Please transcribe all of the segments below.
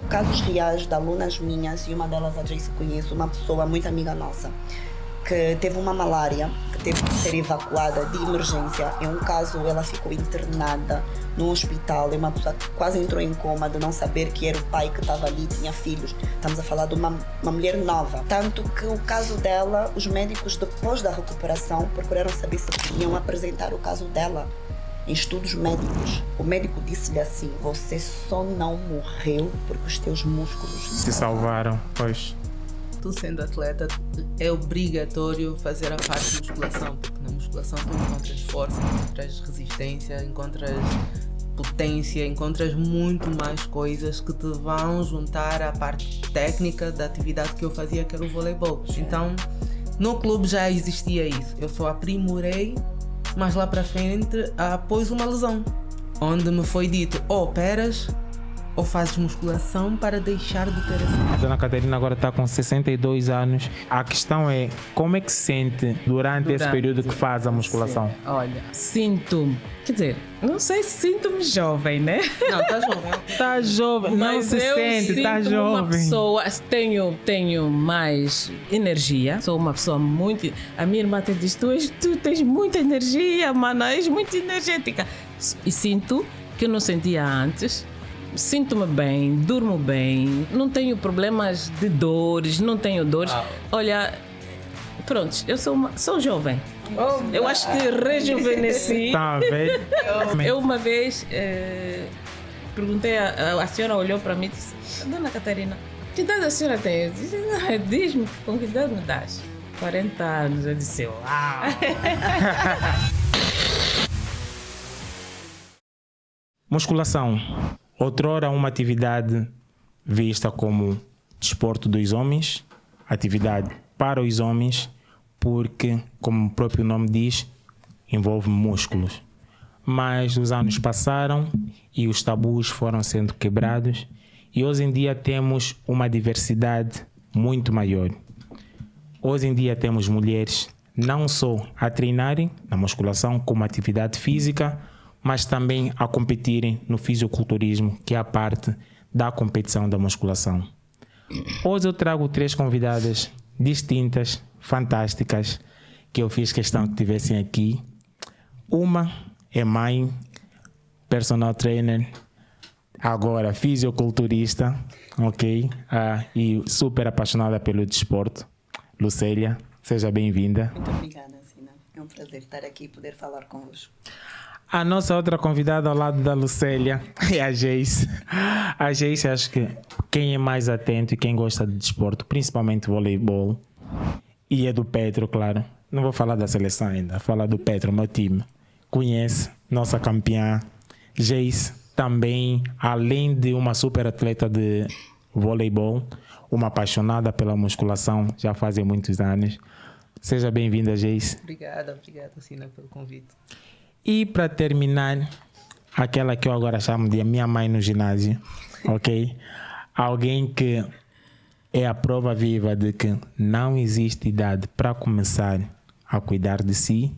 casos reais de alunas minhas, e uma delas a Jace conheço, uma pessoa muito amiga nossa, que teve uma malária, que teve que ser evacuada de emergência. Em um caso, ela ficou internada no hospital, e uma pessoa que quase entrou em coma de não saber que era o pai que estava ali, tinha filhos. Estamos a falar de uma mulher nova. Tanto que o caso dela, os médicos, depois da recuperação, procuraram saber se podiam apresentar o caso dela em estudos médicos. O médico disse-lhe assim: você só não morreu porque os teus músculos se salvaram, pois. Tu sendo atleta, é obrigatório fazer a parte de musculação, porque na musculação tu encontras força, encontras resistência, encontras potência, encontras muito mais coisas que te vão juntar à parte técnica da atividade que eu fazia, que era o voleibol. Então, no clube já existia isso. Eu só aprimorei, mas lá para frente, após uma lesão, onde me foi dito: operas ou fazes musculação para deixar de ter essa... A dona Catarina agora está com 62 anos. A questão é, como é que se sente durante esse período que faz a musculação? Sim. Olha, sinto-me, quer dizer, não sei se sinto-me jovem, né? Não, está jovem. Está jovem, não Mas se eu sente, está sinto-me jovem. uma pessoa, tenho mais energia, sou uma pessoa muito... A minha irmã até diz: tu tens muita energia, mana, és muito energética. E sinto que eu não sentia antes. Sinto-me bem, durmo bem, não tenho problemas de dores, não tenho dores. Olha, pronto, eu sou jovem. Eu acho que rejuvenesci. Está a ver? Eu uma vez perguntei, a senhora olhou para mim e disse: dona Catarina, que idade a senhora tem? Eu disse: diz-me, com que idade me dás? 40 anos. Eu disse: uau! Musculação. Outrora uma atividade vista como desporto dos homens, atividade para os homens, porque, como o próprio nome diz, envolve músculos. Mas os anos passaram e os tabus foram sendo quebrados, e hoje em dia temos uma diversidade muito maior. Hoje em dia temos mulheres não só a treinarem na musculação como atividade física, mas também a competirem no fisiculturismo, que é a parte da competição da musculação. Hoje eu trago 3 convidadas distintas, fantásticas, que eu fiz questão que estivessem aqui. Uma é mãe, personal trainer, agora fisiculturista, ok? E super apaixonada pelo desporto. Lucélia, seja bem-vinda. Muito obrigada, Sina. É um prazer estar aqui e poder falar convosco. A nossa outra convidada ao lado da Lucélia é a Jace. A Jace, acho que quem é mais atento e quem gosta de desporto, principalmente voleibol, e é do Petro, claro. Não vou falar da seleção ainda, vou falar do Petro, meu time. Conhece nossa campeã. Jace também, além de uma super atleta de voleibol, uma apaixonada pela musculação, já fazem muitos anos. Seja bem-vinda, Jace. Obrigada, Sina, pelo convite. E para terminar, aquela que eu agora chamo de minha mãe no ginásio, ok? Alguém que é a prova viva de que não existe idade para começar a cuidar de si,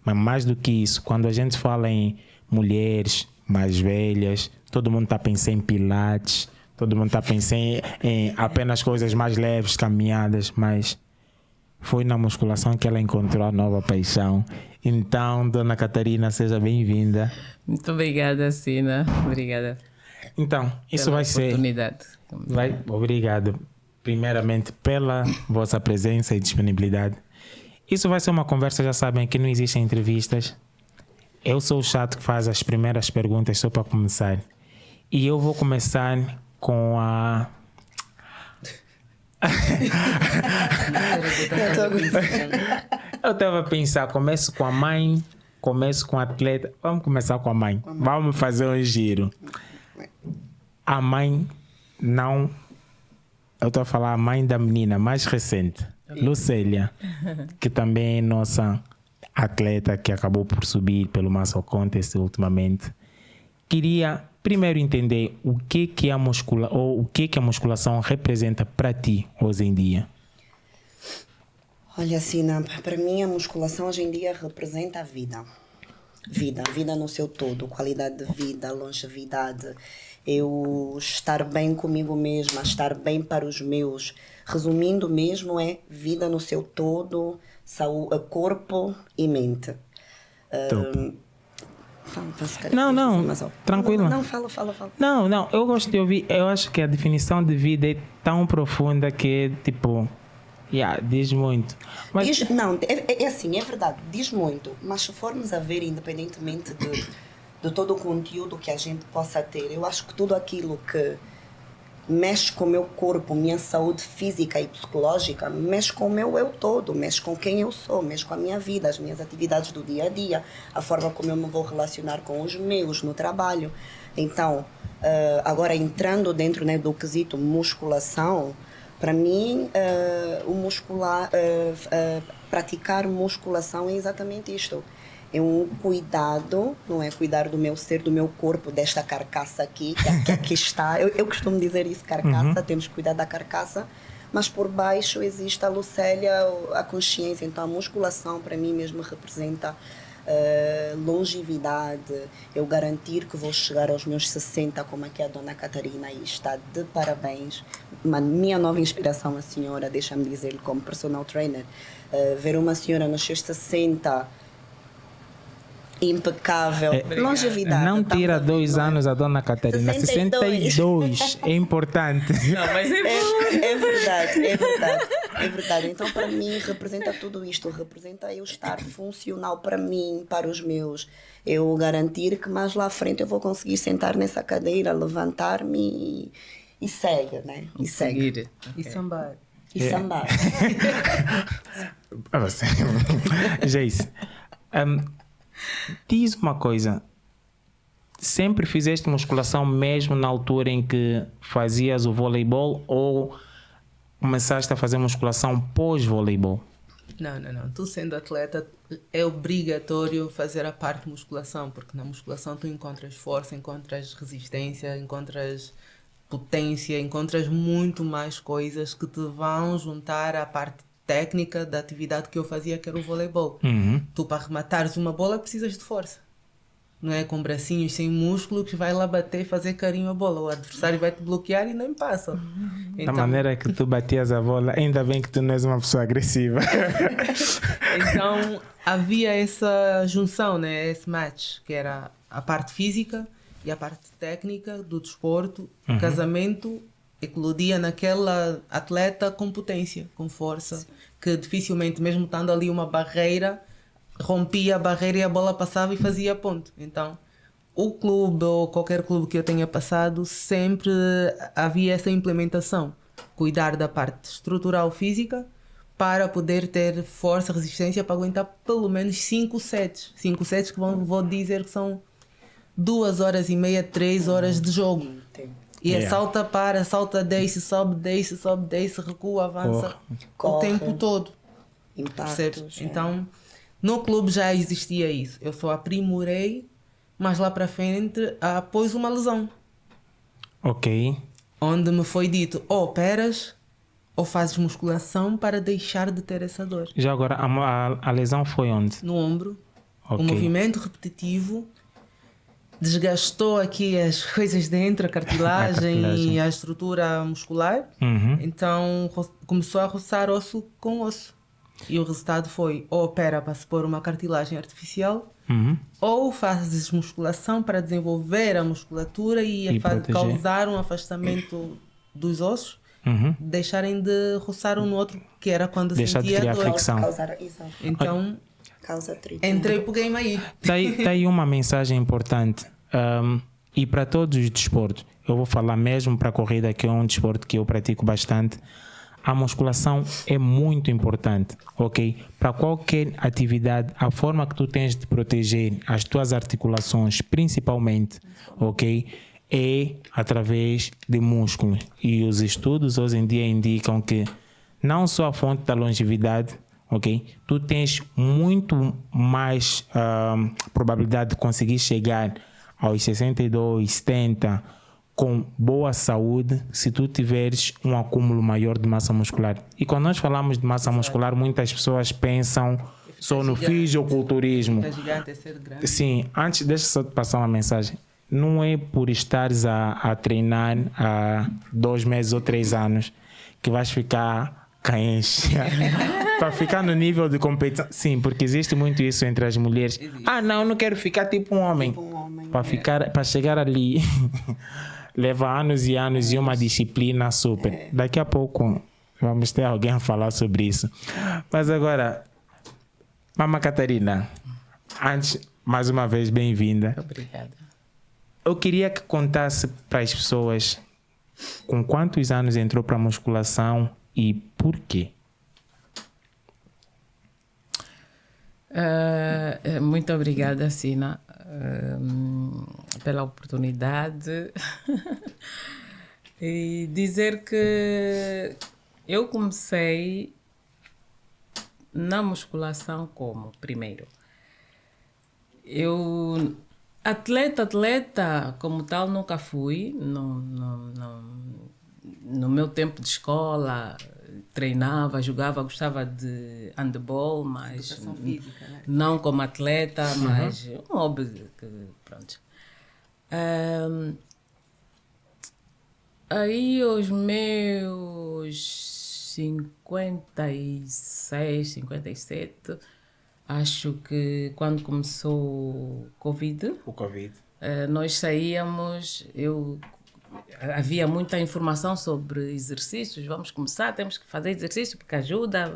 mas mais do que isso, quando a gente fala em mulheres mais velhas, todo mundo está pensando em pilates, todo mundo está pensando em apenas coisas mais leves, caminhadas, mas foi na musculação que ela encontrou a nova paixão. Então, dona Catarina, seja bem-vinda. Muito obrigada, Sina. Obrigada. Então, isso vai ser... oportunidade. Obrigado, primeiramente, pela vossa presença e disponibilidade. Isso vai ser uma conversa, já sabem, que não existem entrevistas. Eu sou o chato que faz as primeiras perguntas só para começar. E eu vou começar com a... Eu estava a pensar, começo com a mãe, começo com a atleta. Vamos começar com a mãe. Vamos fazer um giro. A mãe não... Eu estou a falar a mãe da menina mais recente, Lucélia, que também é nossa atleta que acabou por subir pelo Muscle Contest ultimamente. Queria primeiro entender o que a musculação representa para ti hoje em dia. Olha, Sina, para mim a musculação hoje em dia representa a vida. Vida no seu todo, qualidade de vida, longevidade. eu estar bem comigo mesma, estar bem para os meus. Resumindo mesmo, é vida no seu todo, saúde, corpo e mente. Não, tranquilo. Não, fala. Não, eu gosto de ouvir. Eu acho que a definição de vida é tão profunda que é tipo, diz muito. Mas É assim, é verdade, diz muito, mas se formos a ver, independentemente de todo o conteúdo que a gente possa ter, eu acho que tudo aquilo que mexe com o meu corpo, minha saúde física e psicológica, mexe com o meu eu todo, mexe com quem eu sou, mexe com a minha vida, as minhas atividades do dia a dia, a forma como eu me vou relacionar com os meus no trabalho. Então, agora entrando dentro, né, do quesito musculação, para mim, praticar musculação é exatamente isto. É um cuidado, não é? Cuidar do meu ser, do meu corpo, desta carcaça aqui, que aqui está. Eu costumo dizer isso, carcaça, temos que cuidar da carcaça, mas por baixo existe a Lucélia, a consciência. Então a musculação para mim mesmo representa longevidade, eu garantir que vou chegar aos meus 60, como aqui a dona Catarina aí está, de parabéns. Minha nova inspiração, a senhora, deixa-me dizer, como personal trainer, ver uma senhora nos seus 60, impecável, longevidade. Não tira 2 anos a dona Catarina, 62 é importante. Não, mas É verdade. Então, para mim, representa tudo isto. Representa eu estar funcional para mim, para os meus. Eu garantir que mais lá à frente eu vou conseguir sentar nessa cadeira, levantar-me e segue, né? E segue. Okay. E sambar. E sambar. Jace, diz uma coisa. Sempre fizeste musculação mesmo na altura em que fazias o voleibol ou começaste a fazer musculação pós-voleibol? Não. Tu sendo atleta é obrigatório fazer a parte de musculação, porque na musculação tu encontras força, encontras resistência, encontras potência, encontras muito mais coisas que te vão juntar à parte técnica da atividade que eu fazia, que era o voleibol. Tu, para rematares uma bola, precisas de força. Não é com bracinhos sem músculo que vai lá bater e fazer carinho a bola. O adversário vai te bloquear e nem passa. Da maneira que tu batias a bola, ainda bem que tu não és uma pessoa agressiva. Então, havia essa junção, né? Esse match, que era a parte física e a parte técnica do desporto. Casamento eclodia naquela atleta com potência, com força, que dificilmente, mesmo estando ali uma barreira, rompia a barreira e a bola passava e fazia ponto. Então, o clube ou qualquer clube que eu tenha passado, sempre havia essa implementação. Cuidar da parte estrutural física para poder ter força, resistência para aguentar pelo menos 5 sets. 5 sets que vou dizer que são 2h30, 3 horas de jogo. E é salta, desce, sobe, recua, avança. O tempo todo. Impactos. Então, no clube já existia isso. Eu só aprimorei, mas lá para frente, após uma lesão. Ok. Onde me foi dito, ou operas, ou fazes musculação para deixar de ter essa dor. Já agora, a lesão foi onde? No ombro. Okay. O movimento repetitivo desgastou aqui as coisas dentro, a cartilagem e a estrutura muscular. Então começou a roçar osso com osso. E o resultado foi, ou opera para se pôr uma cartilagem artificial, ou fazes musculação para desenvolver a musculatura e causar um afastamento dos ossos, deixarem de roçar um no outro, que era quando deixar sentia de criar dor. fricção. Então, entrei pro game aí. Tá aí uma mensagem importante. E para todos os desportos, eu vou falar mesmo para a corrida, que é um desporto que eu pratico bastante. A musculação é muito importante, ok? Para qualquer atividade, a forma que tu tens de proteger as tuas articulações, principalmente, ok? É através de músculos. E os estudos hoje em dia indicam que não só a fonte da longevidade, ok? Tu tens muito mais probabilidade de conseguir chegar aos 62, 70 com boa saúde se tu tiveres um acúmulo maior de massa muscular. E quando nós falamos de massa muscular, muitas pessoas pensam só no fisiculturismo. Gigante é ser grande. Sim, antes, deixa só te passar uma mensagem. não é por estares a treinar há 2 meses ou 3 anos que vais ficar caenche. Para ficar no nível de competição. Sim, porque existe muito isso entre as mulheres. Não quero ficar tipo um homem. Tipo um homem. Para chegar ali, leva anos e anos e uma disciplina super. Daqui a pouco vamos ter alguém a falar sobre isso. Mas agora, Mama Catarina, antes, mais uma vez, bem-vinda. Obrigada. Eu queria que contasse para as pessoas com quantos anos entrou para a musculação e por quê? Muito obrigada, Sina, pela oportunidade. E dizer que eu comecei na musculação como? Primeiro, eu atleta como tal nunca fui. No meu tempo de escola, treinava, jogava, gostava de handball, mas Educação física, né? não como atleta, mas um hobby que, pronto. Aí aos meus 56, 57, acho que quando começou o Covid, O Covid. nós saíamos, havia muita informação sobre exercícios, vamos começar, temos que fazer exercício porque ajuda.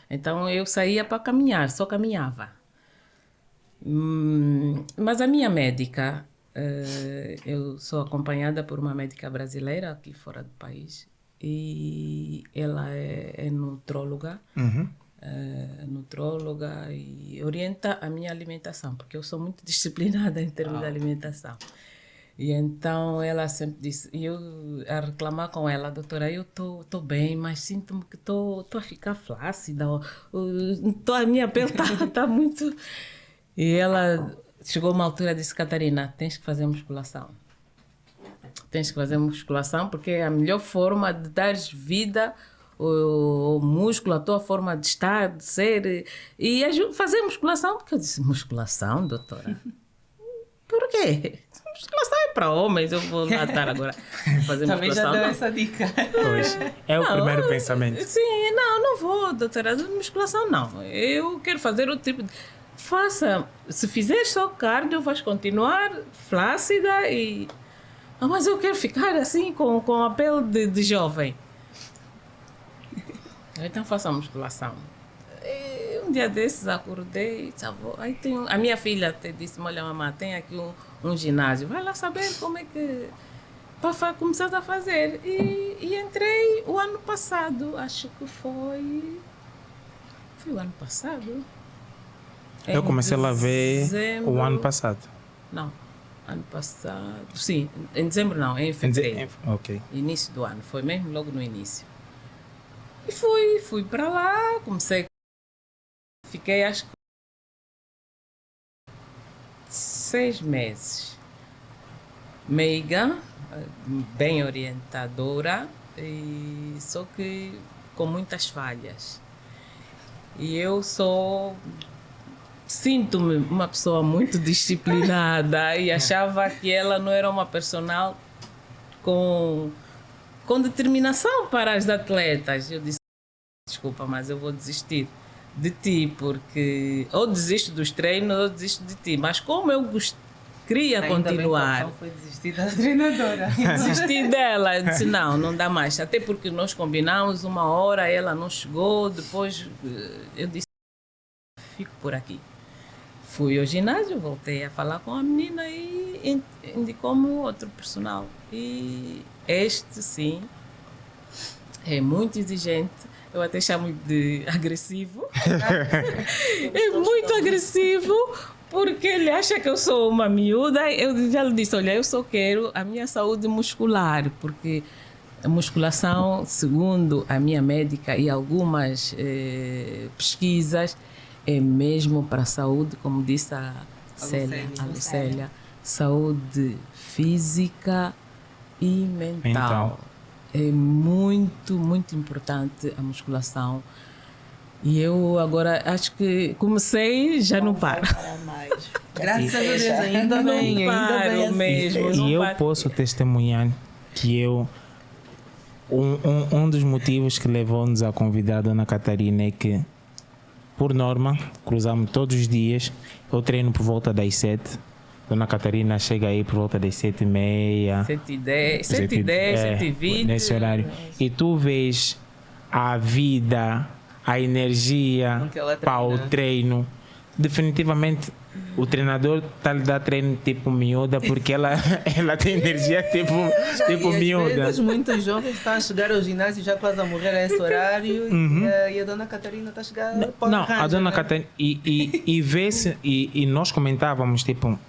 Então eu saía para caminhar, só caminhava. Mas a minha médica, eu sou acompanhada por uma médica brasileira aqui fora do país e ela é nutróloga. Nutróloga e orienta a minha alimentação, porque eu sou muito disciplinada em termos de alimentação. E então ela sempre disse, e eu a reclamar com ela, doutora, eu tô bem, mas sinto-me que tô a ficar flácida, a minha pele tá muito... E ela chegou a uma altura e disse, Catarina, tens que fazer musculação. Tens que fazer musculação porque é a melhor forma de dar vida o músculo, a tua forma de estar, de ser, e fazer musculação. Porque eu disse, musculação, doutora? Por quê? Musculação é para homens, eu vou lá estar agora fazer Também já musculação. deu Não. essa dica. Pois, é o primeiro pensamento. Sim, não vou, doutora, musculação não. Eu quero fazer outro tipo de... Faça, se fizer só cardio, vais continuar flácida e... mas eu quero ficar assim com a pele de jovem. Então faça a musculação. E um dia desses acordei, aí tem a minha filha até disse, olha mamãe, tem aqui um ginásio, vai lá saber como é que... Para começar a fazer. E entrei o ano passado, acho que foi o ano passado. Eu comecei a ver o ano passado. Não, ano passado. Sim, em dezembro não, em fevereiro. Ok. Início do ano, foi mesmo logo no início. E fui para lá, comecei. Fiquei acho que 6 meses. Meiga, bem orientadora, só que com muitas falhas. E eu sinto-me uma pessoa muito disciplinada e achava que ela não era uma personal com determinação para as atletas. Eu disse, desculpa, mas eu vou desistir de ti, porque ou desisto dos treinos ou desisto de ti. Mas como eu queria continuar... Foi desistir da treinadora. Desisti dela. Eu disse, não dá mais. Até porque nós combinamos 1 hora, ela não chegou, depois eu disse, fico por aqui. Fui ao ginásio, voltei a falar com a menina e indicou-me outro personal. E este, sim, é muito exigente. Eu até chamo de agressivo. É muito agressivo, porque ele acha que eu sou uma miúda. Eu já lhe disse, olha, eu só quero a minha saúde muscular, porque a musculação, segundo a minha médica e algumas pesquisas, é mesmo para a saúde, como disse a Lucélia, saúde física e mental. É muito, muito importante a musculação. E eu agora acho que comecei, já não paro. Mais. Graças a Deus, seja. ainda bem, ainda paro bem. mesmo. E não eu paro. posso testemunhar que um dos motivos que levou-nos a convidar a Dona Catarina é que, por norma, cruzamos todos os dias. Eu treino por volta das 7. Dona Catarina chega aí por volta das 7h30. 110, 110, 120. Nesse horário. E tu vês a vida, a energia Com que ela para o treina. treino. Definitivamente o treinador está a lhe dar treino tipo miúda porque ela tem energia tipo E às miúda. vezes muitos jovens estão a chegar ao ginásio já quase a morrer a esse horário e a Dona Catarina está a chegar para o Não, arranjo, a Dona né? Catarina e vê-se e nós comentávamos tipo,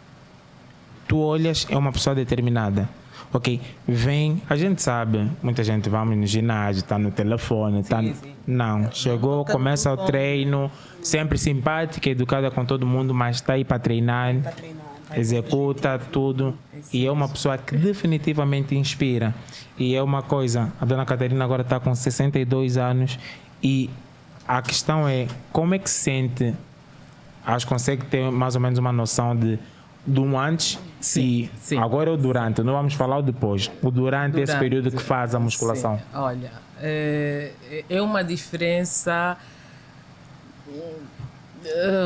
tu olhas, é uma pessoa determinada. Ok, vem, a gente sabe, muita gente vai no ginásio, está no telefone, tá sim. não, chegou, toca no começa o telefone. treino, sempre simpática, educada com todo mundo, mas está aí para treinar, Para treinar. para executa tudo e é uma pessoa que definitivamente inspira. E é uma coisa, a Dona Catarina agora está com 62 anos e a questão é como é que se sente, acho que consegue ter mais ou menos uma noção do antes e sim. agora é o durante, não vamos falar o depois, o durante esse período que faz a musculação. Sim. Olha, é uma diferença.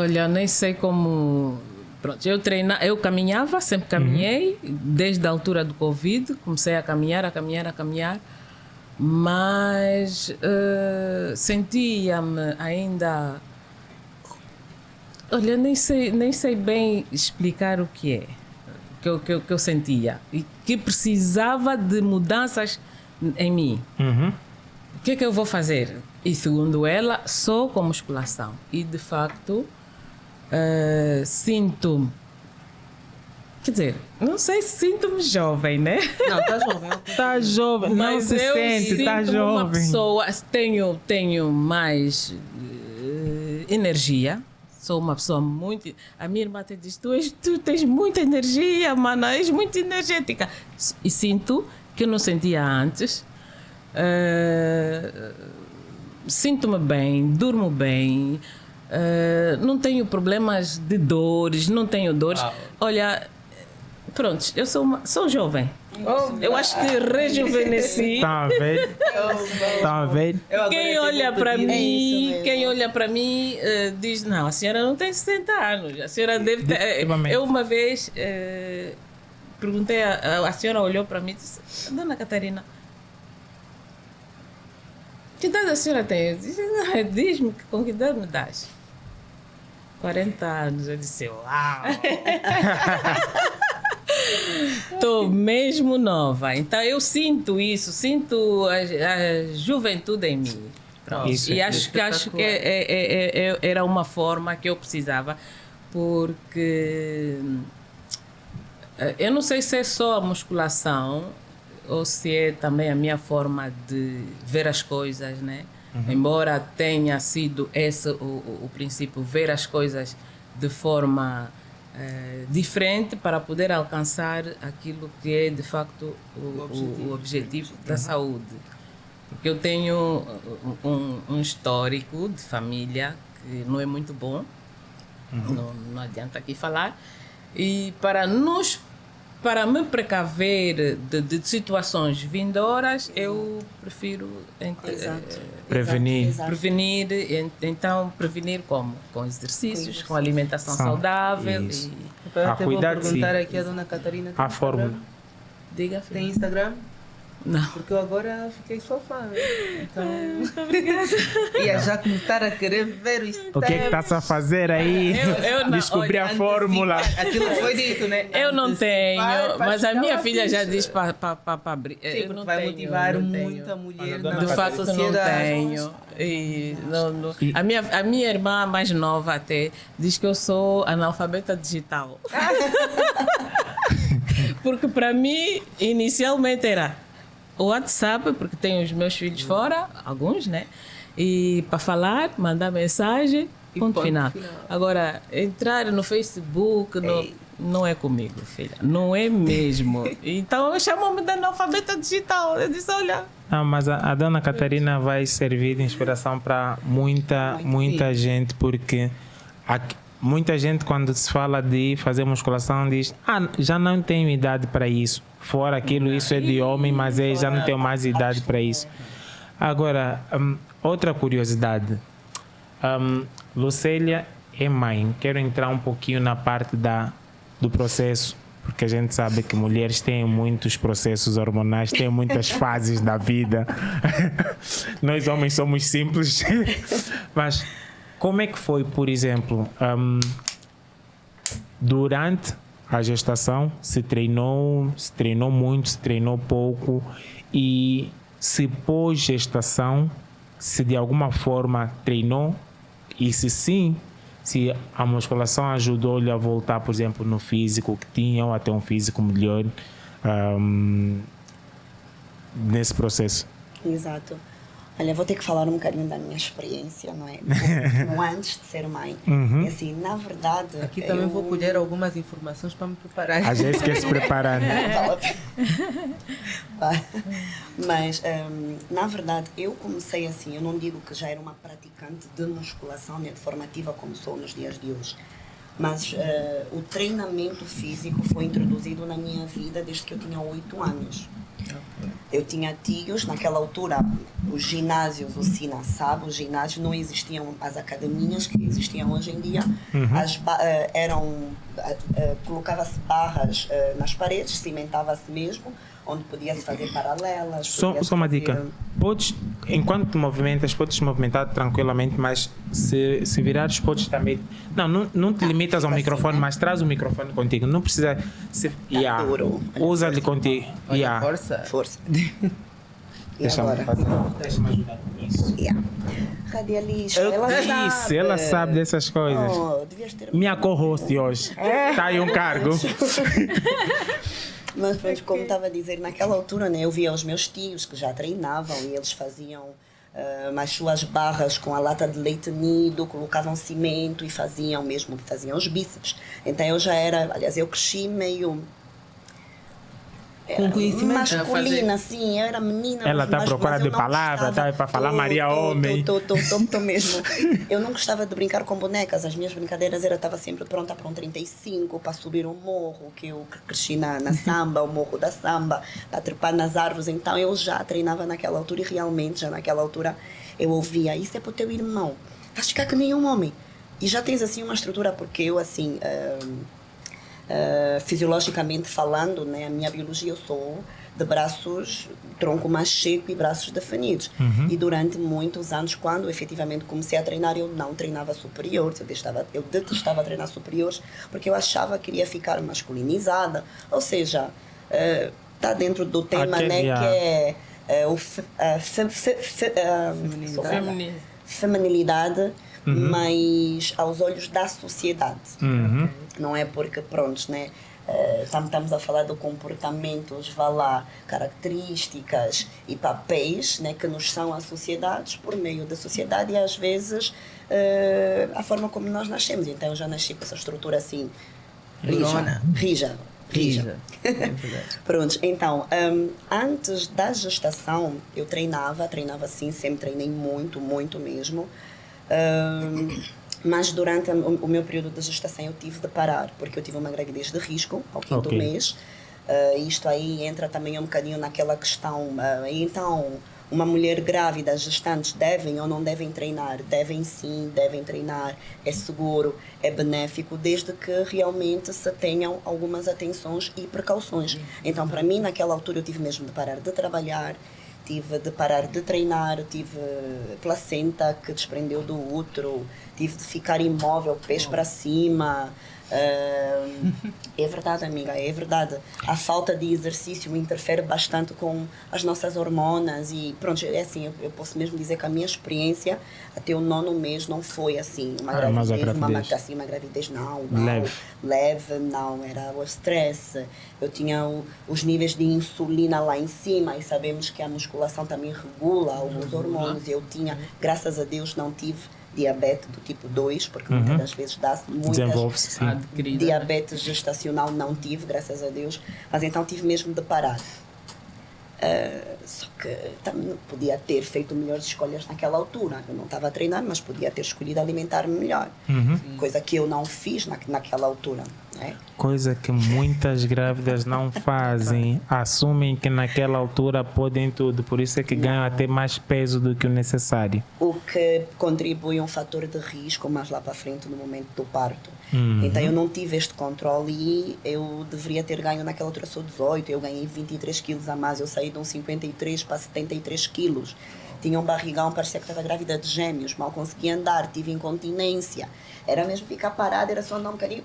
Olha, nem sei como. Pronto, eu caminhava, sempre caminhei, desde a altura do Covid, comecei a caminhar, mas sentia-me ainda. Olha, nem sei bem explicar o que é que eu sentia e que precisava de mudanças em mim. O que é que eu vou fazer? E segundo ela, só com musculação. E de facto, sinto. Quer dizer, não sei se sinto-me jovem, né? Não, está jovem. Está jovem, não Mas se eu sente, está sinto-me uma jovem. pessoa, tenho mais energia. Sou uma pessoa muito. A minha irmã até diz: tu tens muita energia, mano, és muito energética. E sinto que eu não sentia antes. Sinto-me bem, durmo bem, não tenho problemas de dores, não tenho dores. Olha, pronto, eu sou jovem. Eu acho que rejuvenesci. Está a ver? Está a ver? Eu agora Quem tenho olha um para pedido. isso mesmo. mim, diz: não, a senhora não tem 60 anos, a senhora deve ter. Definitivamente. Eu uma vez perguntei, a senhora olhou para mim e disse: Dona Catarina, que idade a senhora tem? Eu disse: diz-me, com que idade me dás? 40 anos. Eu disse: uau! Estou mesmo nova. Então eu sinto isso, sinto a juventude em mim. Pronto. Isso E é acho que era uma forma que eu precisava, porque eu não sei se é só a musculação ou se é também a minha forma de ver as coisas, né? Embora tenha sido esse o princípio, ver as coisas de forma diferente para poder alcançar aquilo que é de facto o objetivo da saúde. Porque eu tenho um histórico de família que não é muito bom, não adianta aqui falar, e para me precaver de situações vindouras, eu prefiro Exato. Prevenir. Exato. prevenir. Então, prevenir como? Com exercícios, com alimentação saudável. Isso. E, Eu A até vou cuidar de si. perguntar aqui a Dona Catarina. tem A fórmula. Instagram? diga, Tem filho. Instagram? Não. Porque eu agora fiquei só fã. Então, Obrigada. ia já começar a querer ver o Instagram. O que é que estás a fazer aí? Eu não- Descobrir olha, a fórmula. Aquilo foi dito, né? Eu não tenho, Antecipar para mas a chegar minha lá filha já fixe. diz para abrir. Sim, Eu porque não vai tenho, motivar não tenho. muita mulher De na De facto, não sociedade. tenho. E a minha irmã mais nova até diz que eu sou analfabeta digital. Porque para mim, inicialmente era o WhatsApp, porque tenho os meus filhos fora, alguns, né? E para falar, mandar mensagem, ponto final. Agora, entrar no Facebook não é comigo, filha. Não é mesmo. Então, chamam-me de analfabeta digital. Eu disse: olha. Não, mas a Dona Catarina vai servir de inspiração para muita gente, porque muita gente, quando se fala de fazer musculação, diz: já não tenho idade para isso. Fora aquilo, isso é de homem, mas já não tenho mais idade para isso. Agora, outra curiosidade. Lucélia é mãe. Quero entrar um pouquinho na parte do processo, porque a gente sabe que mulheres têm muitos processos hormonais, têm muitas fases da vida. Nós homens somos simples. Mas como é que foi, por exemplo, durante a gestação, se treinou muito, se treinou pouco, e se pós-gestação, se de alguma forma treinou, e se sim, se a musculação ajudou-lhe a voltar, por exemplo, no físico que tinha, ou até um físico melhor nesse processo. Exato. Olha, vou ter que falar um bocadinho da minha experiência, não é? No antes de ser mãe. E assim, na verdade... Aqui também vou colher algumas informações para me preparar. A gente quer se preparar, né? Mas, na verdade, eu comecei assim, eu não digo que já era uma praticante de musculação, né, de forma ativa como sou nos dias de hoje. Mas o treinamento físico foi introduzido na minha vida desde que eu tinha 8 anos. Eu tinha tios, naquela altura, os ginásios, o Sina sabe, os ginásios não existiam, as academias que existiam hoje em dia, colocava-se barras nas paredes, cimentava-se mesmo, onde podia-se fazer paralelas. Só uma dica, enquanto te movimentas, podes te movimentar tranquilamente, mas se virares, podes também... Não te limitas ao microfone, mas traz o microfone contigo, não precisa... duro. Usa-lhe contigo. Olha, força. Deixa-me ajudar com isso. Radialista, ela sabe dessas coisas. Devias ter... Minha co-host hoje. Está aí um cargo. Mas pronto, como estava a dizer, naquela altura, né, eu via os meus tios que já treinavam e eles faziam as suas barras com a lata de leite nido, colocavam cimento e faziam os bíceps. Então eu já era, aliás, eu cresci meio... Com conhecimento masculina, sim, eu era menina. Ela está à procura de palavras, está para falar Maria Homem. Tô mesmo. Eu não gostava de brincar com bonecas, as minhas brincadeiras estava sempre pronta para um 35, para subir um morro, que eu cresci na samba, o morro da samba, para trepar nas árvores. Então eu já treinava naquela altura e realmente, já naquela altura, eu ouvia: isso é para o teu irmão, vais ficar que nem um homem. E já tens assim uma estrutura, porque eu assim... fisiologicamente falando, né, a minha biologia, eu sou de braços, tronco mais seco e braços definidos. E durante muitos anos, quando efetivamente comecei a treinar, eu não treinava superiores, eu detestava treinar superiores, porque eu achava que iria ficar masculinizada. Ou seja, está dentro do tema, né, que é feminilidade, mas aos olhos da sociedade. Não é porque, pronto, né, estamos a falar de comportamentos, características e papéis, né, que nos são associados por meio da sociedade e às vezes a forma como nós nascemos. Então eu já nasci com essa estrutura assim, rija. Pronto, então, antes da gestação eu treinava sim, sempre treinei muito mesmo. Mas durante o meu período de gestação eu tive de parar, porque eu tive uma gravidez de risco ao 5º mês. Isto aí entra também um bocadinho naquela questão. Então, uma mulher grávida, gestantes, devem ou não devem treinar? Devem sim, devem treinar. É seguro, é benéfico, desde que realmente se tenham algumas atenções e precauções. Então, para mim, naquela altura, eu tive mesmo de parar de trabalhar, tive de parar de treinar, tive placenta que desprendeu do útero, tive de ficar imóvel, pés para cima. É verdade, amiga, é verdade. A falta de exercício interfere bastante com as nossas hormonas e pronto, é assim, eu posso mesmo dizer que a minha experiência até o 9º mês não foi assim, uma gravidez não, leve, não, era o stress. Eu tinha os níveis de insulina lá em cima e sabemos que a musculação também regula alguns hormônios. Eu tinha, graças a Deus, não tive diabetes do tipo 2, porque muitas das vezes dá-se desenvolve-se, diabetes gestacional não tive, graças a Deus, mas então tive mesmo de parar. Só que também podia ter feito melhores escolhas naquela altura. Eu não estava a treinar, mas podia ter escolhido alimentar-me melhor. Coisa que eu não fiz naquela altura. Né? Coisa que muitas grávidas não fazem. Assumem que naquela altura podem tudo. Por isso é que ganham até mais peso do que o necessário. O que contribui um fator de risco mais lá para frente no momento do parto. Então eu não tive este controle e eu deveria ter ganho naquela altura, sou 18, eu ganhei 23 quilos a mais, eu saí de uns 53 para 73 quilos. Tinha um barrigão, parecia que estava grávida de gêmeos, mal conseguia andar, tive incontinência. Era mesmo ficar parada, era só andar um bocadinho.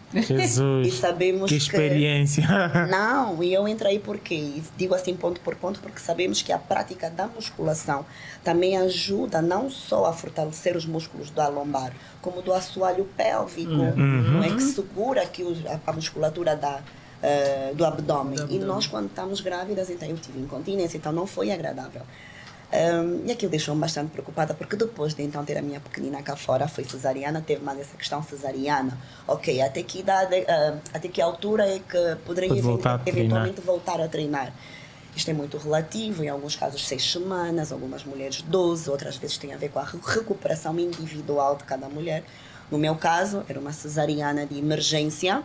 Jesus, E sabemos que experiência. Não, e eu entrei porque, e digo assim ponto por ponto, porque sabemos que a prática da musculação também ajuda não só a fortalecer os músculos da lombar, como do assoalho pélvico, não é que segura aqui a musculatura do abdômen. E nós, quando estamos grávidas, então eu tive incontinência, então não foi agradável. E aquilo deixou-me bastante preocupada, porque depois de então ter a minha pequenina cá fora, foi cesariana, teve mais essa questão cesariana. Ok, até que idade, até que altura é que poderia eventualmente voltar a treinar? Isto é muito relativo, em alguns casos 6 semanas, algumas mulheres 12, outras vezes tem a ver com a recuperação individual de cada mulher. No meu caso, era uma cesariana de emergência.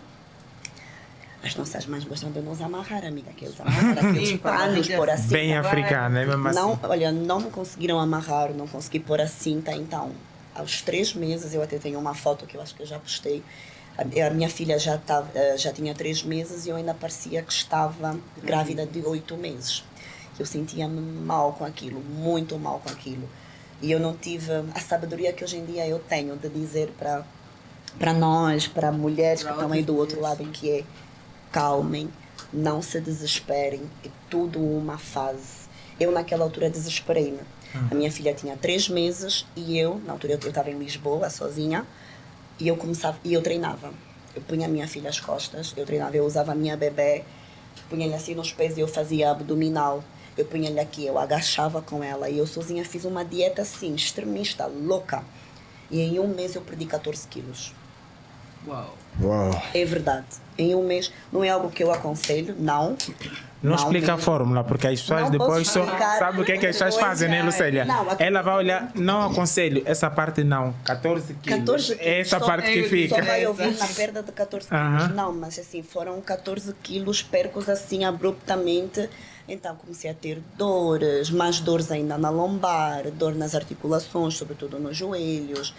As nossas mães gostam de nos amarrar, amiga, que eles amarram aqueles panos, pôr a cinta. Bem africana, é mesmo assim? Não, olha, não me conseguiram amarrar, não consegui pôr a cinta, então, aos 3 meses, eu até tenho uma foto que eu acho que eu já postei, a minha filha já tinha 3 meses e eu ainda parecia que estava grávida de 8 meses. Eu sentia-me mal com aquilo, muito mal com aquilo. E eu não tive a sabedoria que hoje em dia eu tenho de dizer para nós, para mulheres que estão aí do outro lado, que é: calmem, não se desesperem, é tudo uma fase. Eu naquela altura desesperei-me. A minha filha tinha 3 meses e eu, na altura eu estava em Lisboa, sozinha, e eu treinava. Eu punha a minha filha às costas, eu treinava, eu usava a minha bebê, punha-lhe assim nos pés e eu fazia abdominal. Eu punha-lhe aqui, eu agachava com ela e eu sozinha fiz uma dieta assim, extremista, louca. E em 1 mês eu perdi 14 quilos. Uau. É verdade. Em 1 mês, não é algo que eu aconselho, não. Não explica a fórmula, porque as pessoas Não depois posso explicar. sabe o que é que as pessoas fazem, né, Lucélia? Não, Ela vai olhar, não aconselho, essa parte não, 14 quilos. 14 é essa só- parte que fica. Só vai ouvir na perda de 14 quilos. Não, mas assim, foram 14 quilos percos assim abruptamente. Então comecei a ter dores, mais dores ainda na lombar, dor nas articulações, sobretudo nos joelhos,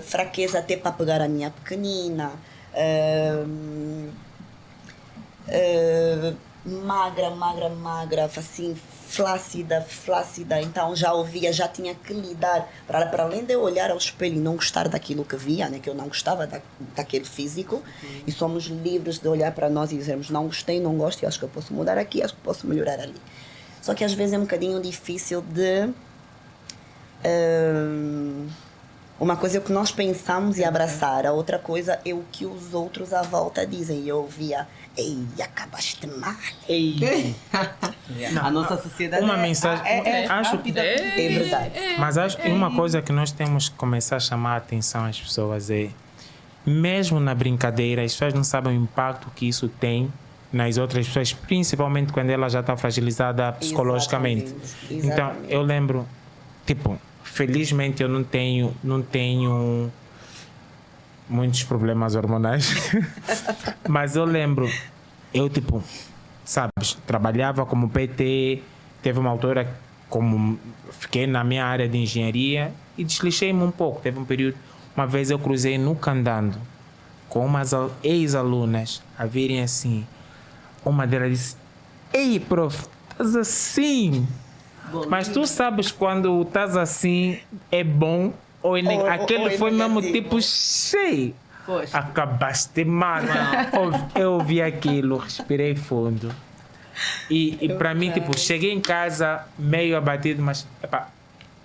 fraqueza até para pegar a minha pequenina, magra, assim, flácida, então já tinha que lidar, para além de eu olhar ao espelho e não gostar daquilo que via, né, que eu não gostava daquele físico, e somos livres de olhar para nós e dizermos: não gostei, não gosto, acho que eu posso mudar aqui, acho que posso melhorar ali. Só que às vezes é um bocadinho difícil de... uma coisa é o que nós pensamos e abraçar, a outra coisa é o que os outros à volta dizem. E eu ouvia: ei, acabaste mal. Ei. A nossa sociedade Uma mensagem, acho que É verdade. Mas acho que uma coisa que nós temos que começar a chamar a atenção às pessoas é, mesmo na brincadeira, as pessoas não sabem o impacto que isso tem nas outras pessoas, principalmente quando ela já está fragilizada psicologicamente. Exatamente. Então, eu lembro, tipo, felizmente eu não tenho muitos problemas hormonais, mas eu lembro, eu tipo, sabes, trabalhava como PT, teve uma altura como fiquei na minha área de engenharia e deslixei-me um pouco. Teve um período, uma vez eu cruzei no Candando com umas ex-alunas a virem assim. Uma delas disse: ei, prof, estás assim? Mas tu sabes quando estás assim é bom ou é negativo? Aquele foi mesmo tipo cheio. Poxa. Acabaste mal. Eu ouvi aquilo, respirei fundo. E para mim, tipo, cheguei em casa meio abatido, mas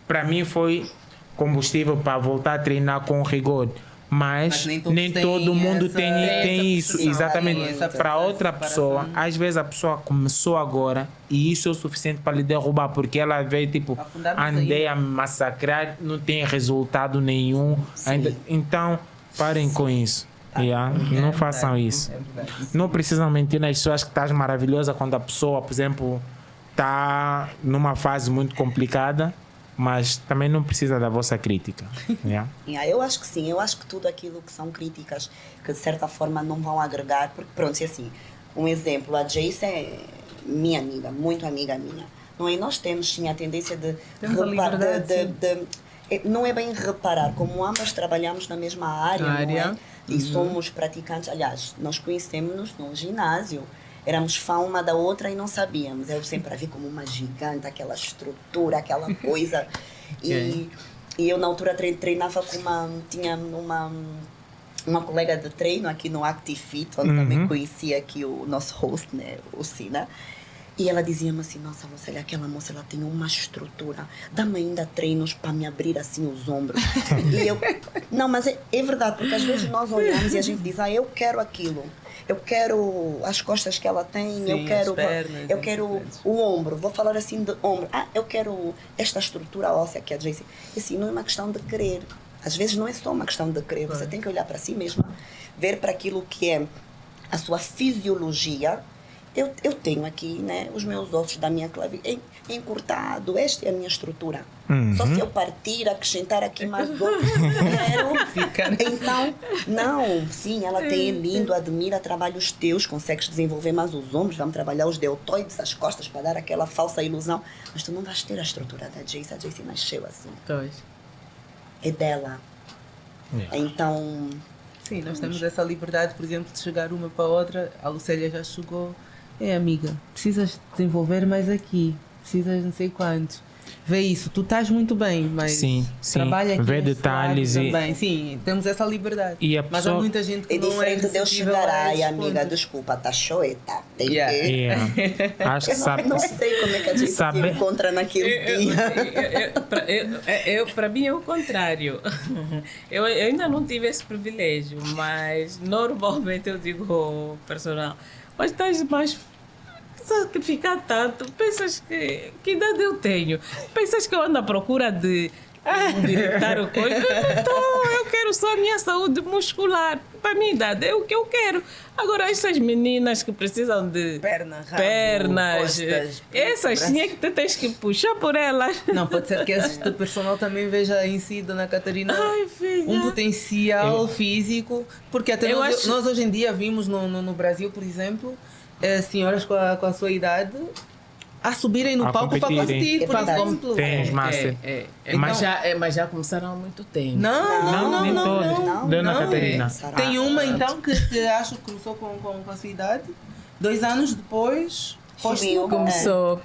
para mim foi combustível para voltar a treinar com rigor. Mas nem todo mundo tem isso. Exatamente. Para outra pessoa, às vezes a pessoa começou agora e isso é o suficiente para lhe derrubar, porque ela veio tipo, andei a me massacrar, não tem resultado nenhum. Ainda, então, parem com isso. Não façam isso. Não precisam mentir nas pessoas que estás maravilhosa quando a pessoa, por exemplo, está numa fase muito complicada, mas também não precisa da vossa crítica. Yeah? Eu acho que sim, eu acho que tudo aquilo que são críticas que de certa forma não vão agregar, porque pronto, assim, um exemplo, a Jace é minha amiga, muito amiga minha. Não é? Nós tinha a tendência de não é bem reparar, como ambas trabalhamos na mesma área. Não é? E somos praticantes, aliás, nós conhecemos-nos no ginásio, éramos fã uma da outra e não sabíamos. Eu sempre a vi como uma gigante, aquela estrutura, aquela coisa. E eu na altura treinava com tinha uma colega de treino aqui no ActiveFit, onde também conhecia aqui o nosso host, né, o Sina. E ela dizia-me assim, nossa, Lucélia, aquela moça, ela tem uma estrutura, dá-me ainda treinos para me abrir assim os ombros. E eu, não, mas é verdade, porque às vezes nós olhamos e a gente diz, eu quero aquilo, eu quero as costas que ela tem, sim, eu quero o ombro, vou falar assim de ombro, eu quero esta estrutura óssea que a Jace. E assim, não é uma questão de querer, às vezes não é só uma questão de querer, você tem que olhar para si mesma, ver para aquilo que é a sua fisiologia. Eu tenho aqui, né, os meus ossos da minha clavícula encurtado, esta é a minha estrutura. Só se eu partir, acrescentar aqui mais ossos, então, não, sim, ela tem, é lindo, admira, trabalha os teus, consegues desenvolver mais os ombros, vamos trabalhar os deltoides, as costas, para dar aquela falsa ilusão, mas tu não vais ter a estrutura da Jace, a Jace nasceu assim. É dela. Então... Sim, nós temos essa liberdade, por exemplo, de chegar uma para a outra, a Lucélia já chegou... amiga, precisas desenvolver mais aqui, precisas não sei quanto. Vê isso, tu estás muito bem, mas sim, trabalha aqui. Vê detalhes e... também. Sim, temos essa liberdade. E mas há muita gente que é não é diferente de eu chegar, amiga, pontos. Desculpa, tá choeta. Tem que... Acho que não sei como é que a gente se encontra naquele dia. Para mim é o contrário. Eu ainda não tive esse privilégio, mas normalmente eu digo ao personal, mas estás mais sacrificar tanto, pensas que idade eu tenho? Pensas que eu ando à procura de endireitar o corpo? Então, eu quero só a minha saúde muscular. Para a minha idade, é o que eu quero. Agora, essas meninas que precisam de pernas, costas, essas tinha que tens que puxar por elas. Não, pode ser que este personal também veja em si, Dona Catarina, um potencial físico, porque até nós hoje em dia vimos no Brasil, por exemplo, senhoras com a sua idade a subirem no palco para competir, por exemplo. Tem massa. Mas já começaram há muito tempo. Não. Dona Catarina. Tem uma então que acho que cruzou com a sua idade. 2 anos depois começou.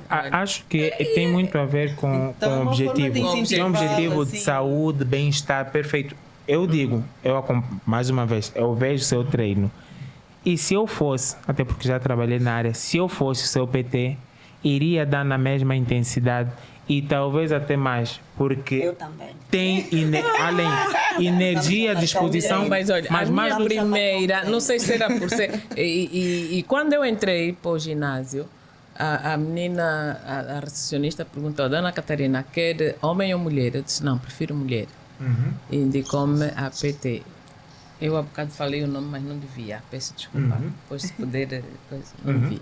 Acho que tem muito a ver com o objetivo. Tem um objetivo de saúde, bem-estar, perfeito. Eu digo, mais uma vez, eu vejo seu treino. E se eu fosse, até porque já trabalhei na área, se eu fosse seu PT, iria dar na mesma intensidade e talvez até mais, porque eu também. Tem além energia, disposição, mas olha, mas mais do primeira, não sei se era por ser e quando eu entrei para o ginásio, a menina, a recepcionista perguntou, Dona Catarina, quer homem ou mulher? Eu disse, não, prefiro mulher. E indicou-me a PT. Eu há bocado falei o nome, mas não devia. Peço desculpa. Depois, se puder, não devia.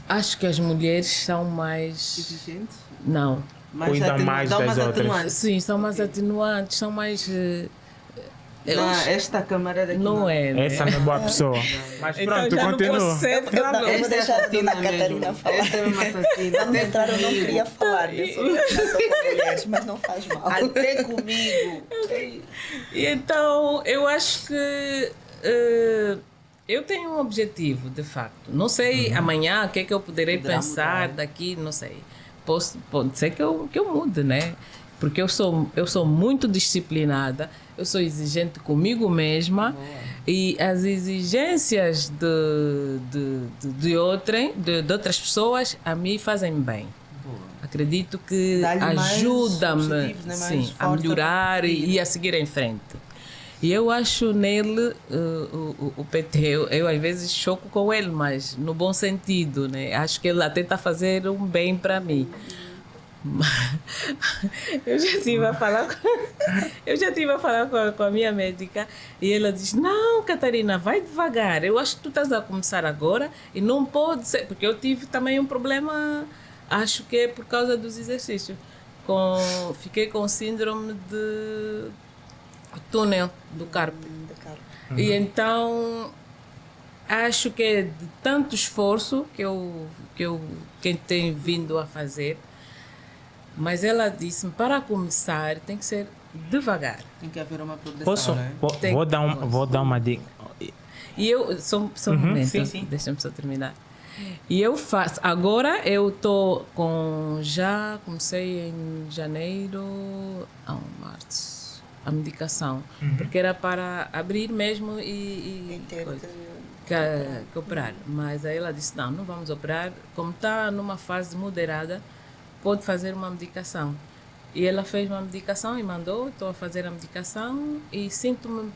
Acho que as mulheres são mais... exigentes? Não. Cuidam mais das outras. Atenuantes. Sim, são mais atenuantes, são mais... esta câmara daqui não é, né? Essa não é boa pessoa. Mas então, pronto, continua. Eu vou deixar a Dona Catarina falar. Vamos entrar, eu não queria falar sobre mulheres, mas não faz mal. Até comigo. E então, eu acho que eu tenho um objetivo, de facto. Não sei amanhã o que é que eu poderei pensar daqui, não sei. Pode ser que eu mude, né? Porque eu sou muito disciplinada, eu sou exigente comigo mesma. E as exigências de outras pessoas a mim fazem bem. Acredito que ajuda-me a melhorar e a seguir em frente. E eu acho nele, o PT, eu às vezes choco com ele, mas no bom sentido, né? Acho que ele até está a fazer um bem para mim. Eu já estive a falar com a minha médica e ela diz, não, Catarina, vai devagar. Eu acho que tu estás a começar agora e não pode ser, porque eu tive também um problema, acho que é por causa dos exercícios. Fiquei com síndrome de túnel do carpo. E então acho que é de tanto esforço que eu tenho vindo a fazer. Mas ela disse-me, para começar, tem que ser devagar. Tem que haver uma progressão, né? Vou dar uma dica. E eu, só um momento, sim. deixa-me só terminar. E eu faço, agora eu estou já comecei em janeiro, março, a medicação. Porque era para abrir mesmo e que operar. Mas aí ela disse, não vamos operar. Como está numa fase moderada, pode fazer uma medicação. E ela fez uma medicação e mandou, estou a fazer a medicação e sinto-me...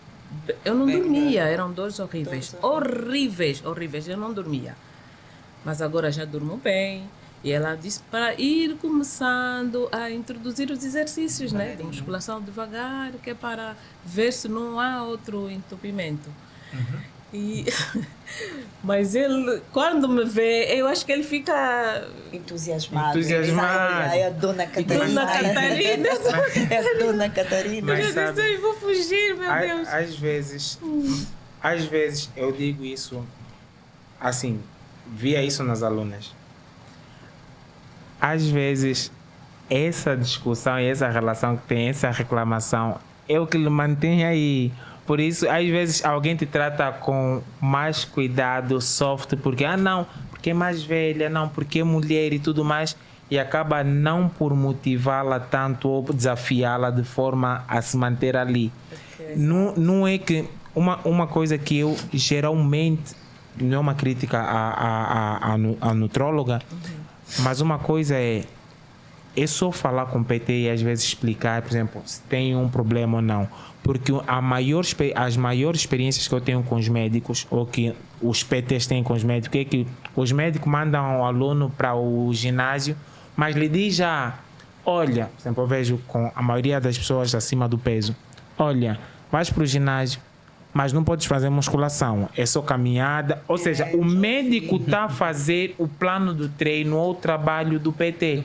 Eu não dormia, eram dores horríveis. Horríveis, eu não dormia. Mas agora já durmo bem. E ela disse para ir começando a introduzir os exercícios, né? De musculação devagar, que é para ver se não há outro entupimento. Mas ele, quando me vê, eu acho que ele fica entusiasmado. Entusiasmado. É a Dona Catarina. Dona Catarina. É a Dona Catarina. Mas Eu sabe, disse, eu vou fugir, meu Deus. Às vezes eu digo isso assim, via isso nas alunas. Às vezes essa discussão e essa relação que tem, essa reclamação é o que lhe mantém aí. Por isso, às vezes, alguém te trata com mais cuidado, soft, porque, porque é mais velha, porque é mulher e tudo mais, e acaba não por motivá-la tanto ou desafiá-la de forma a se manter ali. Não é que... Uma coisa que eu, geralmente, não é uma crítica à nutróloga, mas uma coisa é só falar com o PT e às vezes explicar, por exemplo, se tem um problema ou não. Porque as maiores experiências que eu tenho com os médicos, ou que os PTs têm com os médicos, é que os médicos mandam o aluno para o ginásio, mas lhe diz já, olha, por exemplo, eu vejo com a maioria das pessoas acima do peso, olha, vais para o ginásio, mas não podes fazer musculação, é só caminhada. Ou seja, o médico está a fazer o plano do treino ou o trabalho do PT.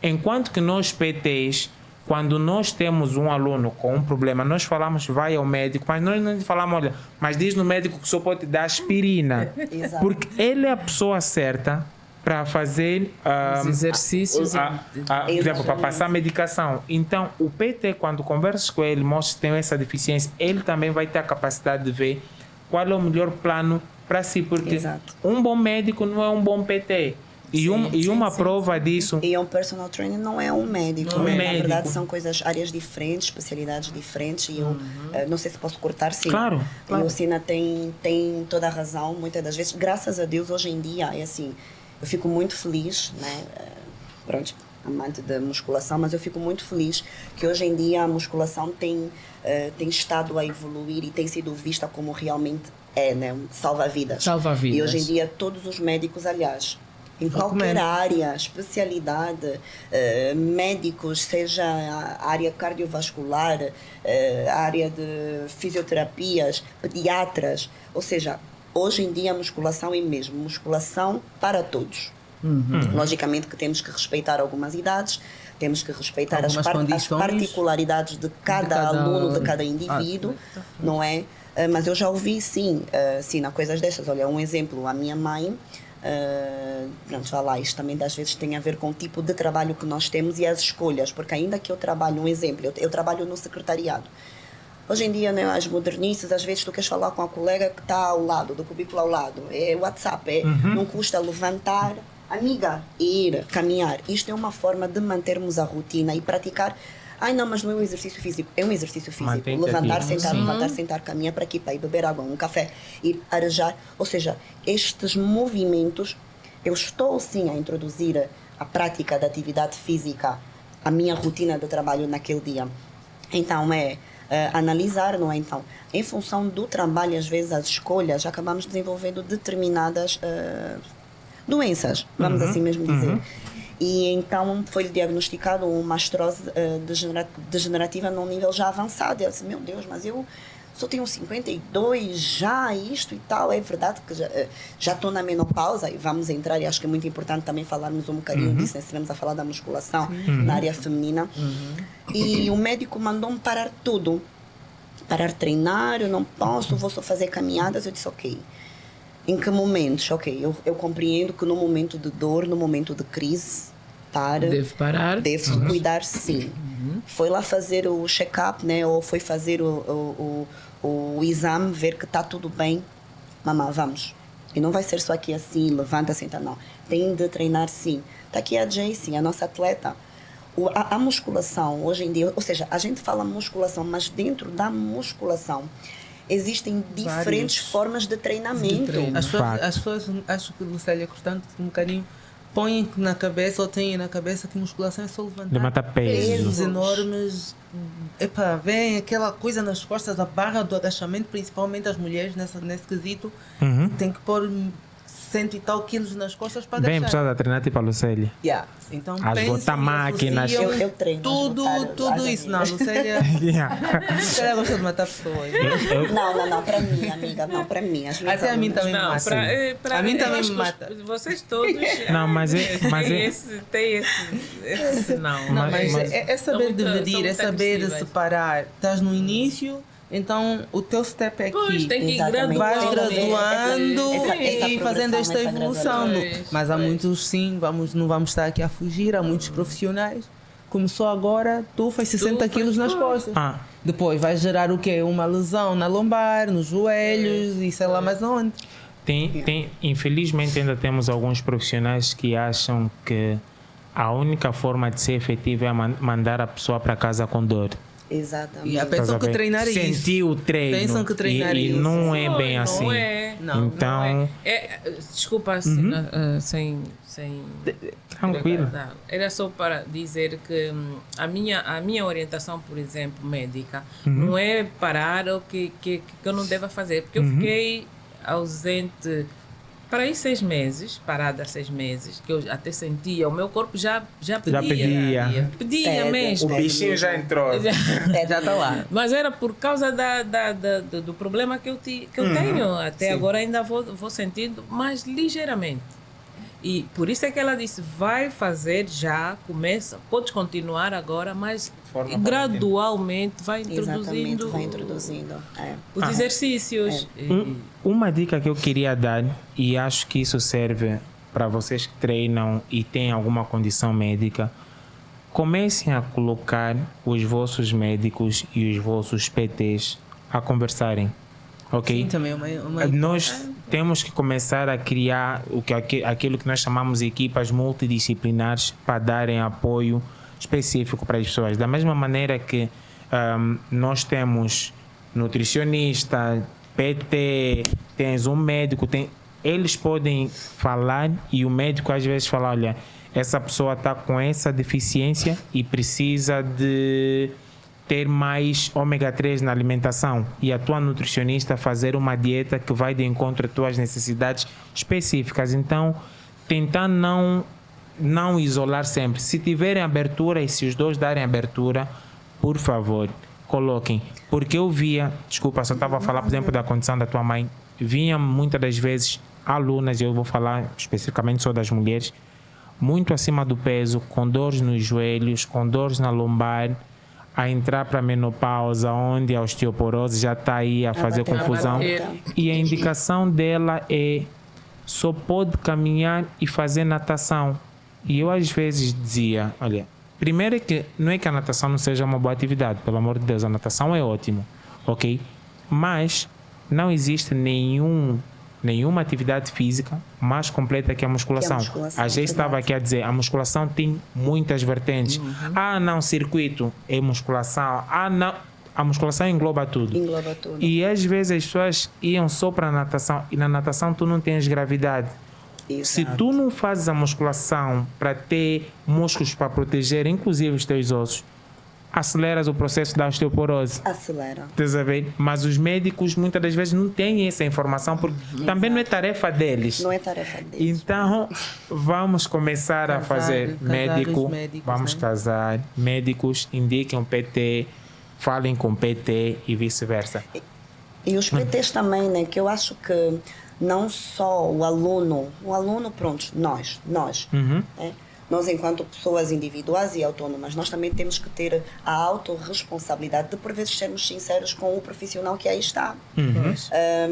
Enquanto que nós PTs, quando nós temos um aluno com um problema, nós falamos, vai ao médico, mas nós não falamos, olha, mas diz no médico que só pode dar aspirina. Exato. Porque ele é a pessoa certa para fazer os exercícios. por exemplo, para passar a medicação. Então, o PT, quando conversas com ele, mostra que tem essa deficiência, ele também vai ter a capacidade de ver qual é o melhor plano para si, porque um bom médico não é um bom PT. E uma prova disso... E um personal trainer não é um médico. Não é Na médico. verdade, são áreas diferentes, especialidades diferentes. E eu não sei se posso cortar, sim. Claro. E o Sina tem toda a razão, muitas das vezes. Graças a Deus, hoje em dia, é assim, eu fico muito feliz, né? Pronto, amante da musculação, mas eu fico muito feliz que hoje em dia a musculação tem estado a evoluir e tem sido vista como realmente é, né? Salva-vidas. Salva-vidas. E hoje em dia, todos os médicos, aliás... Em qualquer área, especialidade, médicos, seja a área cardiovascular, a área de fisioterapias, pediatras, ou seja, hoje em dia a musculação é mesmo musculação para todos. Logicamente que temos que respeitar algumas idades, temos que respeitar as particularidades de cada aluno, de cada indivíduo, não é? Mas eu já ouvi, sim, coisas destas. Olha, um exemplo, a minha mãe... pronto, já lá, isto também às vezes tem a ver com o tipo de trabalho que nós temos e as escolhas, porque ainda que eu trabalho, um exemplo, eu trabalho no secretariado. Hoje em dia, né, as modernices, às vezes tu queres falar com a colega que está ao lado, do cubículo ao lado, é WhatsApp, não custa levantar, amiga, ir caminhar. Isto é uma forma de mantermos a rotina e praticar. Ai não, mas não é um exercício físico. É um exercício físico. Levantar, sentar, caminhar para aqui, para ir beber água, um café, ir arejar. Ou seja, estes movimentos, eu estou sim a introduzir a prática da atividade física, a minha rotina de trabalho naquele dia. Então analisar, não é? Então, em função do trabalho, às vezes as escolhas, acabamos desenvolvendo determinadas doenças, vamos assim mesmo dizer. E então foi-lhe diagnosticado uma artrose degenerativa num nível já avançado. Eu disse, meu Deus, mas eu só tenho 52 já, isto e tal. É verdade que já estou na menopausa e vamos entrar, e acho que é muito importante também falarmos um bocadinho disso, né? Estivemos a falar da musculação na área feminina. E o médico mandou-me parar tudo. Parar de treinar, eu não posso, vou só fazer caminhadas. Eu disse, ok. Em que momentos? Ok, eu compreendo que no momento de dor, no momento de crise, deve parar. Devo cuidar, sim. Foi lá fazer o check-up, né? Ou foi fazer o exame, ver que está tudo bem. Mamãe, vamos. E não vai ser só aqui assim, levanta, senta, não. Tem de treinar, sim. Está aqui a Jacy, a nossa atleta. A musculação, hoje em dia, ou seja, a gente fala musculação, mas dentro da musculação existem diferentes formas de treinamento. As pessoas, acho que, Lucélia, cortando um bocadinho, põem na cabeça ou têm na cabeça que musculação é só levantar pesos enormes. Epa, vem aquela coisa nas costas, a barra do agachamento, principalmente as mulheres nesse quesito, tem que pôr 100 e tal quilos nas costas para agachar. Bem, pessoas a treinar tipo a Lucélia. Então, a esgotar máquinas. Eu treino. Tudo isso. Não, Lucélia. Lucélia gosta de matar pessoas. Não, para mim, amiga. Não, para mim. Até a mim também me mata. A mim também me mata. Vocês todos. Não, mas tem esse não. Mas é saber dividir, é saber separar. Estás no início. Então, o teu step é aqui. Pois, tem que ir vais graduando essa e fazendo esta evolução. Mas há Pois. muitos, sim, não vamos estar aqui a fugir. Há muitos profissionais. Começou agora, tu faz 60 quilos nas costas. Depois vai gerar o quê? Uma lesão na lombar, nos joelhos e sei lá mais onde. Infelizmente, ainda temos alguns profissionais que acham que a única forma de ser efetivo é mandar a pessoa para casa com dor. Exatamente. E pensam que treinar é isso. Sentiu o treino. Pensam que treinar é e isso. não é bem assim. Não é. Então, desculpa, sem tranquilo. Era só para dizer que a minha orientação, por exemplo, médica, não é parar o que eu não devo fazer, porque eu fiquei ausente para aí 6 meses, parada 6 meses, que eu até sentia, o meu corpo já pedia. Pedia mesmo. O bichinho já entrou. Já está lá. Mas era por causa do problema que eu tenho. Até agora ainda vou sentindo, mas ligeiramente. E por isso é que ela disse, vai fazer já, começa, podes continuar agora, mas gradualmente vai introduzindo, os exercícios. Uma dica que eu queria dar, e acho que isso serve para vocês que treinam e têm alguma condição médica, comecem a colocar os vossos médicos e os vossos PTs a conversarem. Ok? Sim, também nós temos que começar a criar aquilo que nós chamamos de equipas multidisciplinares para darem apoio específico para as pessoas. Da mesma maneira que nós temos nutricionista, PT, tens um médico, eles podem falar e o médico às vezes fala, olha, essa pessoa está com essa deficiência e precisa de ter mais ômega 3 na alimentação, e a tua nutricionista fazer uma dieta que vai de encontro às tuas necessidades específicas. Então, tentar não isolar sempre. Se tiverem abertura e se os dois darem abertura, por favor, coloquem. Porque eu via, desculpa, só estava a falar, por exemplo, da condição da tua mãe, vinha muitas das vezes alunas, eu vou falar especificamente só das mulheres, muito acima do peso, com dores nos joelhos, com dores na lombar, a entrar para a menopausa, onde a osteoporose já está aí a fazer confusão. E a indicação dela é só pode caminhar e fazer natação. E eu às vezes dizia, olha, primeiro é que não é que a natação não seja uma boa atividade, pelo amor de Deus, a natação é ótimo, ok? Mas não existe nenhuma atividade física mais completa que a musculação. A gente estava aqui a dizer, a musculação tem muitas vertentes. Não, circuito é musculação. Não, a musculação engloba tudo. E às vezes as pessoas iam só para a natação, e na natação tu não tens gravidade. Exato. Se tu não fazes a musculação para ter músculos para proteger, inclusive os teus ossos, aceleras o processo da osteoporose. Acelera. Estás a ver? Mas os médicos muitas das vezes não têm essa informação porque também não é tarefa deles. Não é tarefa deles. Então, vamos começar a fazer os médico, médicos, vamos né? casar, médicos indiquem um PT, falem com PT e vice-versa. E os PTs também, né? Que eu acho que não só o aluno, pronto, nós, Uhum. né? Nós, enquanto pessoas individuais e autónomas, nós também temos que ter a autorresponsabilidade de, por vezes, sermos sinceros com o profissional que aí está. Uhum.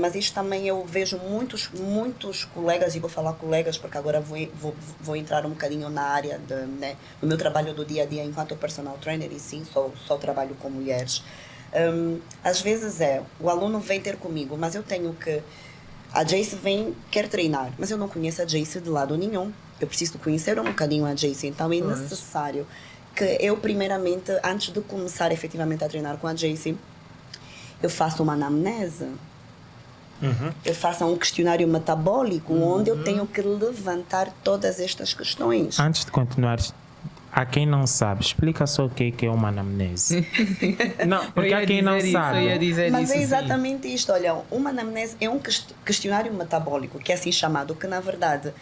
Mas isto também eu vejo muitos colegas, e vou falar colegas porque agora vou entrar um bocadinho na área né, do meu trabalho do dia a dia enquanto personal trainer, e sim, só trabalho com mulheres. Às vezes o aluno vem ter comigo, mas eu tenho que... A Jace quer treinar, mas eu não conheço a Jace de lado nenhum. Eu preciso conhecer um bocadinho a Jace, então é necessário que eu, primeiramente, antes de começar efetivamente a treinar com a Jace, eu faça uma anamnese. Uhum. Eu faça um questionário metabólico onde eu tenho que levantar todas estas questões. Antes de continuares, a quem não sabe, explica só o que é uma anamnese. Não, porque há quem não sabe. Mas é exatamente isto. Olha, uma anamnese é um questionário metabólico, que é assim chamado, que na verdade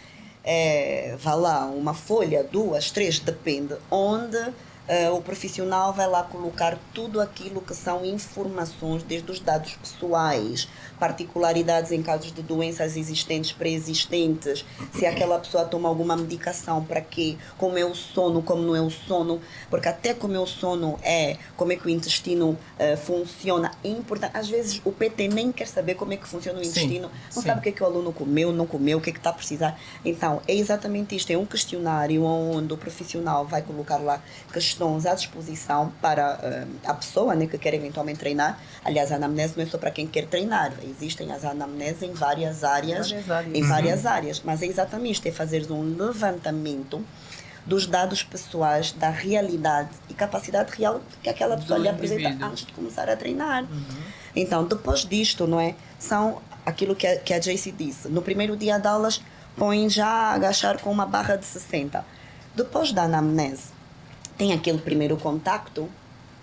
vai lá uma folha, 2, 3, depende, onde o profissional vai lá colocar tudo aquilo que são informações, desde os dados pessoais, particularidades em casos de doenças existentes, pré-existentes, se aquela pessoa toma alguma medicação, para quê, como é o sono, como não é o sono, porque até como é o sono como é que o intestino funciona, é importante. Às vezes o PT nem quer saber como é que funciona o intestino, não sabe o que é que o aluno comeu, não comeu, o que é que está a precisar. Então, é exatamente isto, é um questionário onde o profissional vai colocar lá questões à disposição para a pessoa, né, que quer eventualmente treinar. Aliás, a anamnese não é só para quem quer treinar, existem as anamneses em várias áreas. Mas é exatamente isto, é fazer um levantamento dos dados pessoais, da realidade e capacidade real que aquela pessoa lhe apresenta antes de começar a treinar. Então, depois disto, não é? São aquilo que a Jace disse. No primeiro dia de aulas, põe já a agachar com uma barra de 60. Depois da anamnese, tem aquele primeiro contacto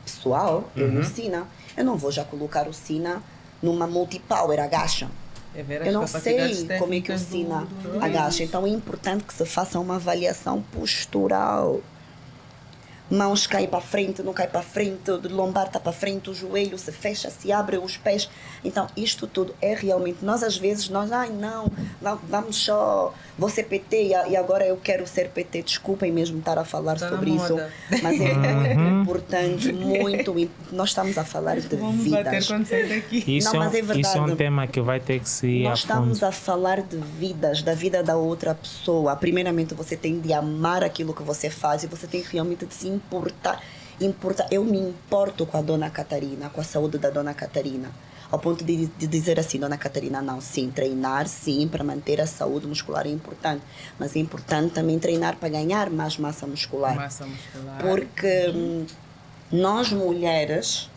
pessoal, eu e o Sina. Eu não vou já colocar o Sina numa multipower, agacha. Eu não sei como é que o Sina agacha. Então é importante que se faça uma avaliação postural. Mãos caem para frente, não cai para frente, o lombar está para frente, o joelho se fecha, se abre os pés. Então isto tudo é realmente... Nós às vezes, não, vamos só... Vou ser PT e agora eu quero ser PT. Desculpem mesmo estar a falar sobre isso. Mas é muito importante, nós estamos a falar de Vamos vidas. bater quando sair daqui. Isso, Não, mas é verdade. isso é um tema que vai ter que se ir Nós a fundo. estamos a falar de vidas, da vida da outra pessoa. Primeiramente, você tem de amar aquilo que você faz e você tem realmente de se importar. Eu me importo com a Dona Catarina, com a saúde da Dona Catarina. Ao ponto de dizer assim, Dona Catarina, não, sim, treinar, sim, para manter a saúde muscular é importante. Mas é importante também treinar para ganhar mais massa muscular. Porque nós mulheres,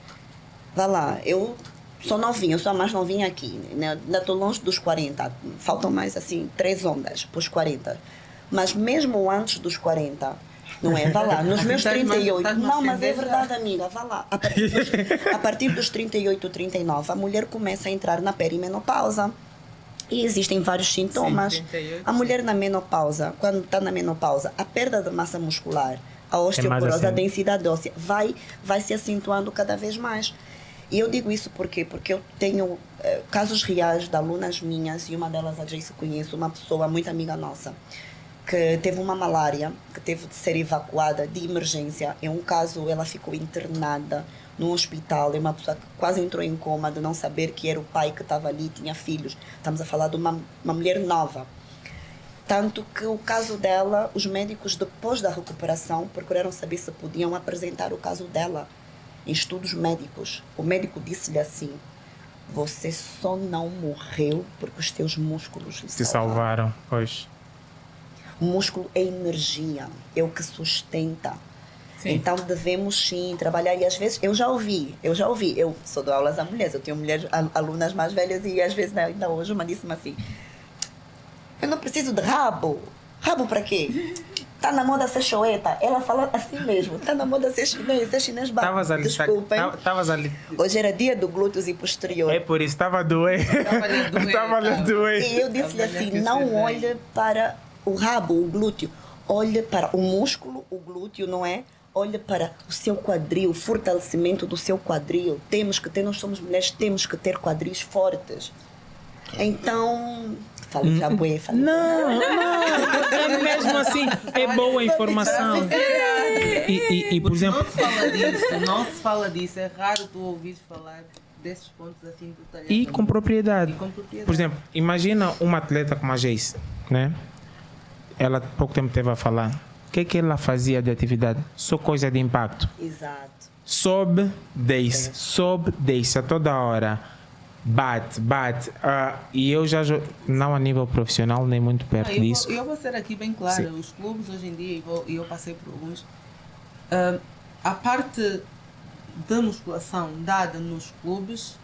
vá lá, eu sou novinha, eu sou a mais novinha aqui, né? Ainda estou longe dos 40, faltam mais assim 3 ondas para os 40. Mas mesmo antes dos 40, não é? Vá lá, nos meus 38. Não, mas é verdade, amiga, vá lá. A partir dos 38, 39, a mulher começa a entrar na perimenopausa. E existem vários sintomas. Sim, 38, a mulher na menopausa, quando está na menopausa, a perda de massa muscular, a osteoporose, assim. a densidade óssea, vai se acentuando cada vez mais. E eu digo isso por quê? Porque eu tenho casos reais de alunas minhas, e uma delas a Jace conheço, uma pessoa muito amiga nossa, que teve uma malária, que teve de ser evacuada de emergência. Em um caso, ela ficou internada no hospital. É uma pessoa que quase entrou em coma de não saber que era o pai que estava ali, tinha filhos. Estamos a falar de uma mulher nova. Tanto que o caso dela, os médicos, depois da recuperação, procuraram saber se podiam apresentar o caso dela em estudos médicos. O médico disse-lhe assim: você só não morreu porque os teus músculos Se salvaram, pois. O músculo é energia, é o que sustenta. Sim. Então devemos sim trabalhar. E às vezes eu já ouvi. Eu sou de aulas a mulheres, eu tenho mulheres, alunas mais velhas, e às vezes, ainda hoje, uma disse-me assim: eu não preciso de rabo. Rabo para quê? tá na moda ser choeta. Ela fala assim mesmo, tá na moda ser chinês básico. Estavas ali. Desculpem. Estavas ali. Hoje era dia do glúteos e posterior. É por isso, estava a doer. Estava a doer. E eu disse-lhe assim, não olhe para o rabo, o glúteo. Olhe para o músculo, o glúteo, não é? Olhe para o seu quadril, o fortalecimento do seu quadril. Temos que ter, nós somos mulheres, temos que ter quadris fortes. Então, falo já bué, falo. Não, é mesmo assim, é boa a informação. E por exemplo, Não se fala disso, é raro tu ouvires falar desses pontos assim detalhados. e com propriedade. E com propriedade. Por exemplo, imagina uma atleta como a Jace, né? Ela há pouco tempo esteve a falar. O que é que ela fazia de atividade? Só coisa de impacto. Exato. Sobe, desce a toda hora. Bate. E eu já não a nível profissional, nem muito perto disso. Eu vou ser aqui bem clara. Sim. Os clubes hoje em dia, e eu passei por alguns, a parte da musculação dada nos clubes,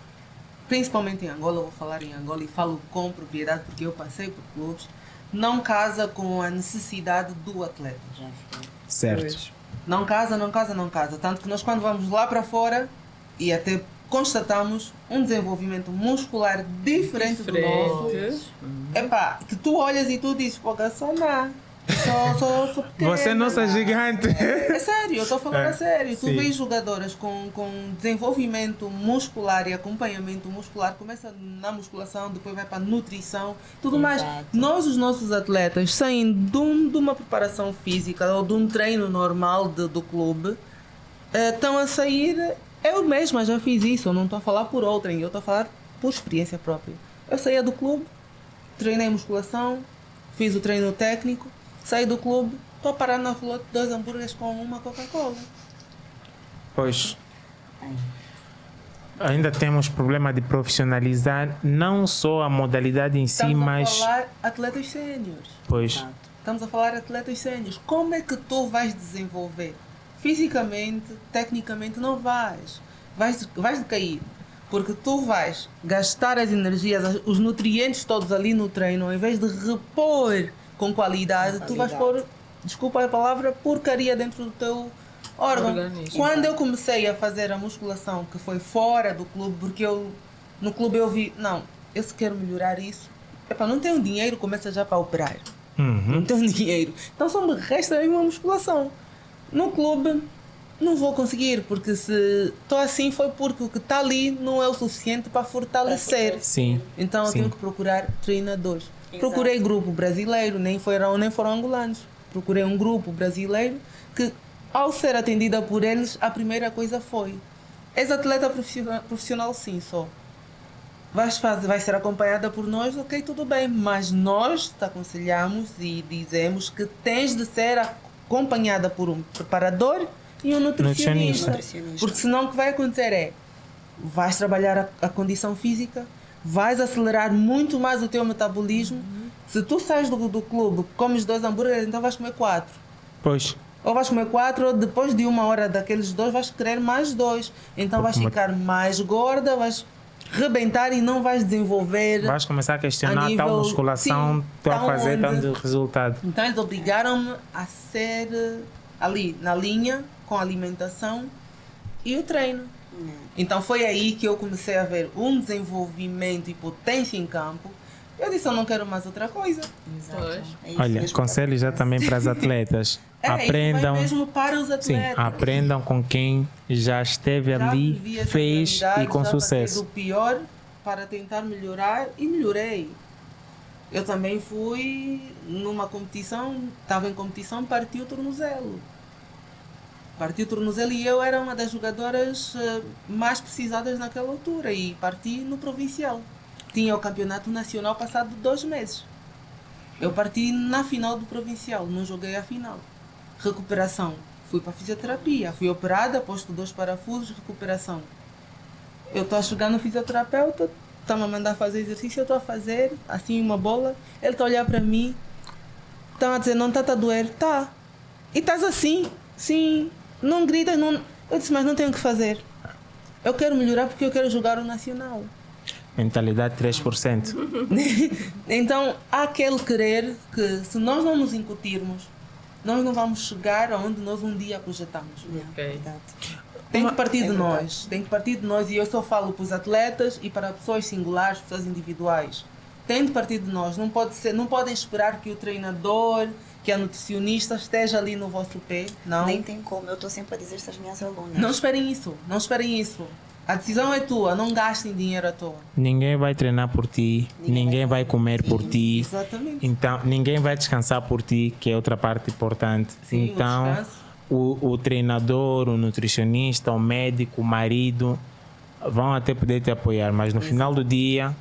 principalmente em Angola, eu vou falar em Angola e falo com propriedade porque eu passei por clubes, não casa com a necessidade do atleta. Certo. Não casa. Tanto que nós, quando vamos lá para fora e até constatamos um desenvolvimento muscular diferente do nosso. Epá, que tu olhas e tu dizes, pô, sou pequena. Você não é gigante. É sério, eu estou falando a sério. Tu Sim. vês jogadoras com desenvolvimento muscular e acompanhamento muscular, começa na musculação, depois vai para a nutrição, tudo mais. Nós, os nossos atletas, saem de uma preparação física ou de um treino normal do clube, estão a sair. Eu mesma já fiz isso, eu não estou a falar por outrem, eu estou a falar por experiência própria. Eu saía do clube, treinei musculação, fiz o treino técnico, saí do clube, estou a parar na rua 2 hambúrgueres com uma Coca-Cola. Pois. Ainda temos problema de profissionalizar não só a modalidade em si, mas. Estamos a falar atletas séniores. Pois. Estamos a falar atletas séniores. Como é que tu vais desenvolver? Fisicamente, tecnicamente, não vais. Vais decair. Porque tu vais gastar as energias, os nutrientes todos ali no treino, ao invés de repor com qualidade, tu vais pôr, desculpa a palavra, porcaria dentro do teu órgão. Organismo. Quando eu comecei a fazer a musculação, que foi fora do clube, porque no clube eu vi, não, eu se quero melhorar isso, epá, não tenho dinheiro, começa já para operar. Não tenho dinheiro. Então só me resta aí uma musculação. No clube não vou conseguir, porque se estou assim foi porque o que está ali não é o suficiente para fortalecer. Sim. Então eu Sim. tenho que procurar treinadores. Procurei grupo brasileiro, nem foram angolanos. Procurei um grupo brasileiro que, ao ser atendida por eles, a primeira coisa foi: és atleta profissional sim, só. Vai ser acompanhada por nós, ok, tudo bem, mas nós te aconselhamos e dizemos que tens de ser acompanhada por um preparador e um nutricionista. Porque senão o que vai acontecer é, vais trabalhar a condição física, vais acelerar muito mais o teu metabolismo. Se tu sais do clube, comes 2 hambúrgueres, então vais comer 4. Pois. Ou vais comer 4, ou depois de 1 hora daqueles 2 vais querer mais 2. Então vais ficar mais gorda, vais rebentar e não vais desenvolver. Vais começar a questionar a nível, tal musculação, estou a fazer tanto resultado. Então eles obrigaram-me a ser ali na linha com a alimentação e o treino. Então foi aí que eu comecei a ver um desenvolvimento e potência em campo. Eu disse, eu não quero mais outra coisa. Olha, conselho já também para as atletas. Aprendam. Isso vai mesmo para os atletas. Sim, aprendam com quem já esteve ali, fez e com sucesso. Do pior para tentar melhorar e melhorei. Eu também fui numa competição, estava em competição, parti o tornozelo. E eu era uma das jogadoras mais precisadas naquela altura e parti no provincial. Tinha o campeonato nacional passado 2 meses. Eu parti na final do provincial, não joguei a final. Recuperação. Fui para a fisioterapia, fui operada, posto 2 parafusos, recuperação. Eu estou a chegar no fisioterapeuta, está-me a mandar fazer exercício, eu estou a fazer, assim, uma bola. Ele está a olhar para mim, está a dizer, não está a doer? Tá. E estás assim? Sim. Não gritas, não... Eu disse, mas não tenho o que fazer. Eu quero melhorar porque eu quero jogar o nacional. Mentalidade 3%. Então, há aquele querer que, se nós não nos incutirmos, nós não vamos chegar aonde nós um dia projetamos. Ok. Verdade. Tem que partir É de verdade. nós, tem que partir de nós, e eu só falo para os atletas e para pessoas singulares, pessoas individuais. Tem de partir de nós, não podem esperar que o treinador, que a nutricionista esteja ali no vosso pé, não. Nem tem como, eu estou sempre a dizer isso às minhas alunas. Não esperem isso, não esperem isso. A decisão é tua, não gastem dinheiro à toa. Ninguém vai treinar por ti, ninguém vai comer por ti. Exatamente. Então, ninguém vai descansar por ti, que é outra parte importante. Sim, o então, descanso. o treinador, o nutricionista, o médico, o marido vão até poder te apoiar, mas no final do dia,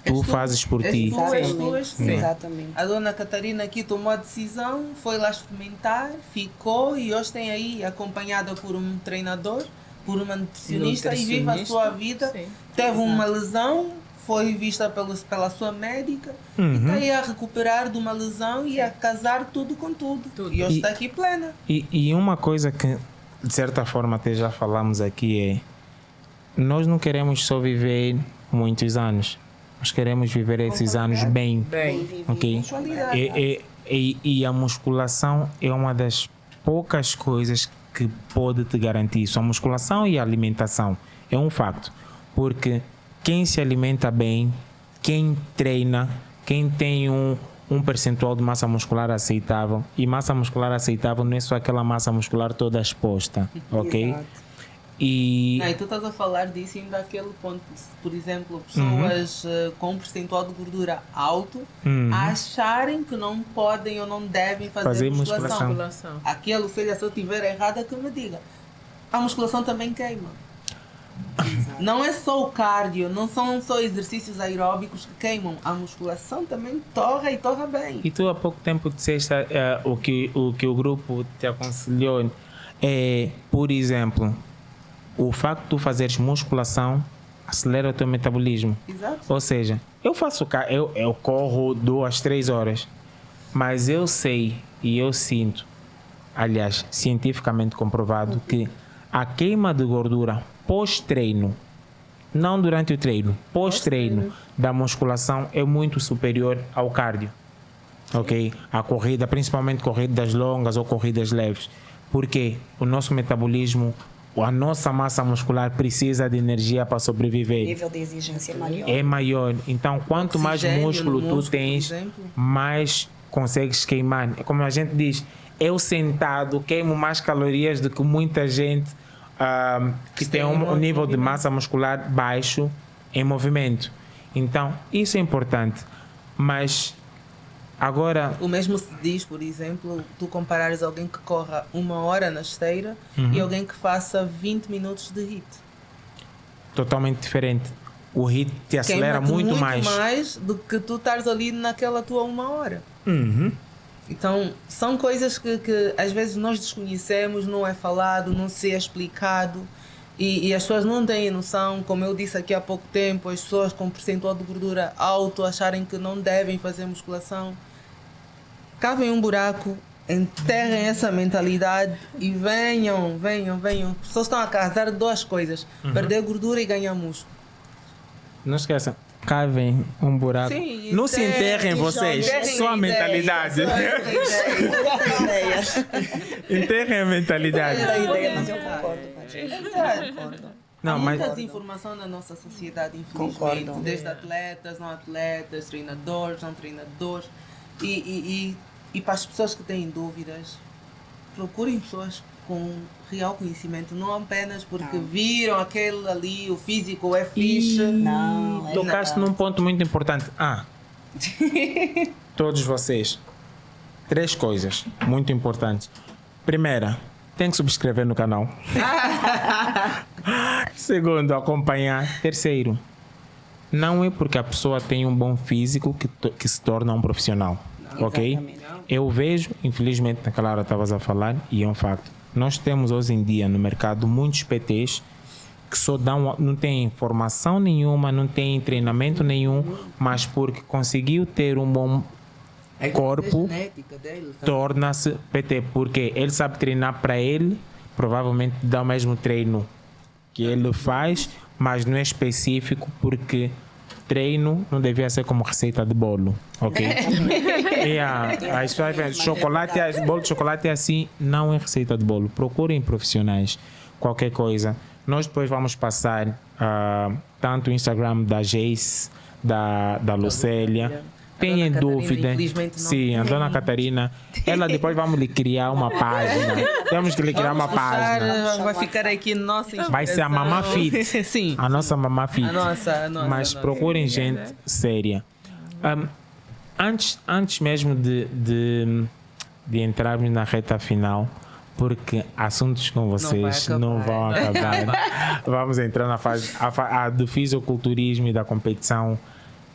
tu És tu. fazes por És ti. tu. Exatamente. Exatamente. A dona Catarina aqui tomou a decisão, foi lá experimentar, ficou e hoje tem aí acompanhada por um treinador, por uma nutricionista e vive a sua vida. Sim. Teve uma lesão, foi vista pela sua médica e está aí a recuperar de uma lesão e a casar tudo com tudo. E hoje E- está aqui plena. E uma coisa que, de certa forma, até já falamos aqui é: nós não queremos só viver muitos anos, nós queremos viver esses anos bem. Bem. Ok? Qualidade. E a musculação é uma das poucas coisas que pode te garantir isso. A musculação e a alimentação é um facto. Porque quem se alimenta bem, quem treina, quem tem um percentual de massa muscular aceitável, e massa muscular aceitável não é só aquela massa muscular toda exposta, ok? Exato. E Não, e tu estás a falar disso ainda aquele ponto, por exemplo, pessoas com um percentual de gordura alto acharem que não podem ou não devem fazer musculação. Musculação. Aquele, se eu estiver errada, que me diga. A musculação também queima. Não é só o cardio, não são só exercícios aeróbicos que queimam. A musculação também torra e torra bem. tu há pouco tempo disseste o que o grupo te aconselhou é, por exemplo, o facto de tu fazeres musculação acelera o teu metabolismo. Exato. Ou seja, eu corro 2, 3 horas, mas eu sei e eu sinto, aliás, cientificamente comprovado, que a queima de gordura pós-treino, não durante o treino, pós-treino da musculação é muito superior ao cardio. Ok? A corrida, principalmente corridas longas ou corridas leves. Porque o nosso metabolismo, a nossa massa muscular precisa de energia para O sobreviver. nível de exigência é maior. É maior. Então, quanto mais Oxigênio no músculo tu músculo, tens, por exemplo. mais consegues queimar. É como a gente diz, eu sentado queimo mais calorias do que muita gente que tem um nível de massa muscular baixo em movimento. Então, isso é importante. Mas, agora, O mesmo se diz, por exemplo, tu comparares alguém que corra 1 hora na esteira e alguém que faça 20 minutos de HIIT. totalmente diferente. O HIIT te acelera Queima-te muito mais. do que tu estares ali naquela tua 1 hora. Uhum. Então, são coisas que às vezes nós desconhecemos, não é falado, não se é explicado e as pessoas não têm noção. Como eu disse aqui há pouco tempo, as pessoas com percentual de gordura alto acharem que não devem fazer musculação. Cavem um buraco, enterrem essa mentalidade e venham. As pessoas estão a casar 2 coisas, perder gordura e ganhar músculo. Não esqueça, cavem um buraco. Sim, Não se enterrem vocês, enterrem só a ideias, mentalidade. só a ideia. Enterrem a mentalidade. Essa ideia, mas eu concordo com a gente. Eu concordo. Não, Há mas muita desinformação na nossa sociedade, infelizmente. Concordo. Desde atletas, não atletas, treinadores, não treinadores. E para as pessoas que têm dúvidas, procurem pessoas com real conhecimento, não apenas porque viram aquele ali, o físico é fixe. Não, é tocaste verdade. num ponto muito importante. Todos vocês. 3 coisas muito importantes. Primeira, tem que subscrever no canal. Segundo, acompanhar. Terceiro, não é porque a pessoa tem um bom físico que se torna um profissional. Ok? Exatamente. Eu vejo, infelizmente, naquela hora estavas a falar, e é um facto. Nós temos hoje em dia no mercado muitos PTs que só não têm formação nenhuma, não têm treinamento nenhum, mas porque conseguiu ter um bom corpo, genética dele, tá? torna-se PT, porque ele sabe treinar para ele, provavelmente dá o mesmo treino que ele faz, mas não é específico porque treino não devia ser como receita de bolo, ok? As pessoas pensam, chocolate, bolo de chocolate é assim, não é receita de bolo. Procurem profissionais, qualquer coisa. Nós depois vamos passar tanto o Instagram da Jace, da Lucélia. Tenha dúvida. Sim, a dona Catarina. Ela depois vamos lhe criar uma página. Temos que lhe criar uma página. Vai ficar aqui nossa inspiração. Vai ser a Mamá Fit. Sim. A nossa Mamá Fit. A nossa. Mas procurem gente séria. Antes mesmo de entrarmos na reta final, porque assuntos com vocês não vão acabar. Vamos entrar na fase do fisiculturismo e da competição.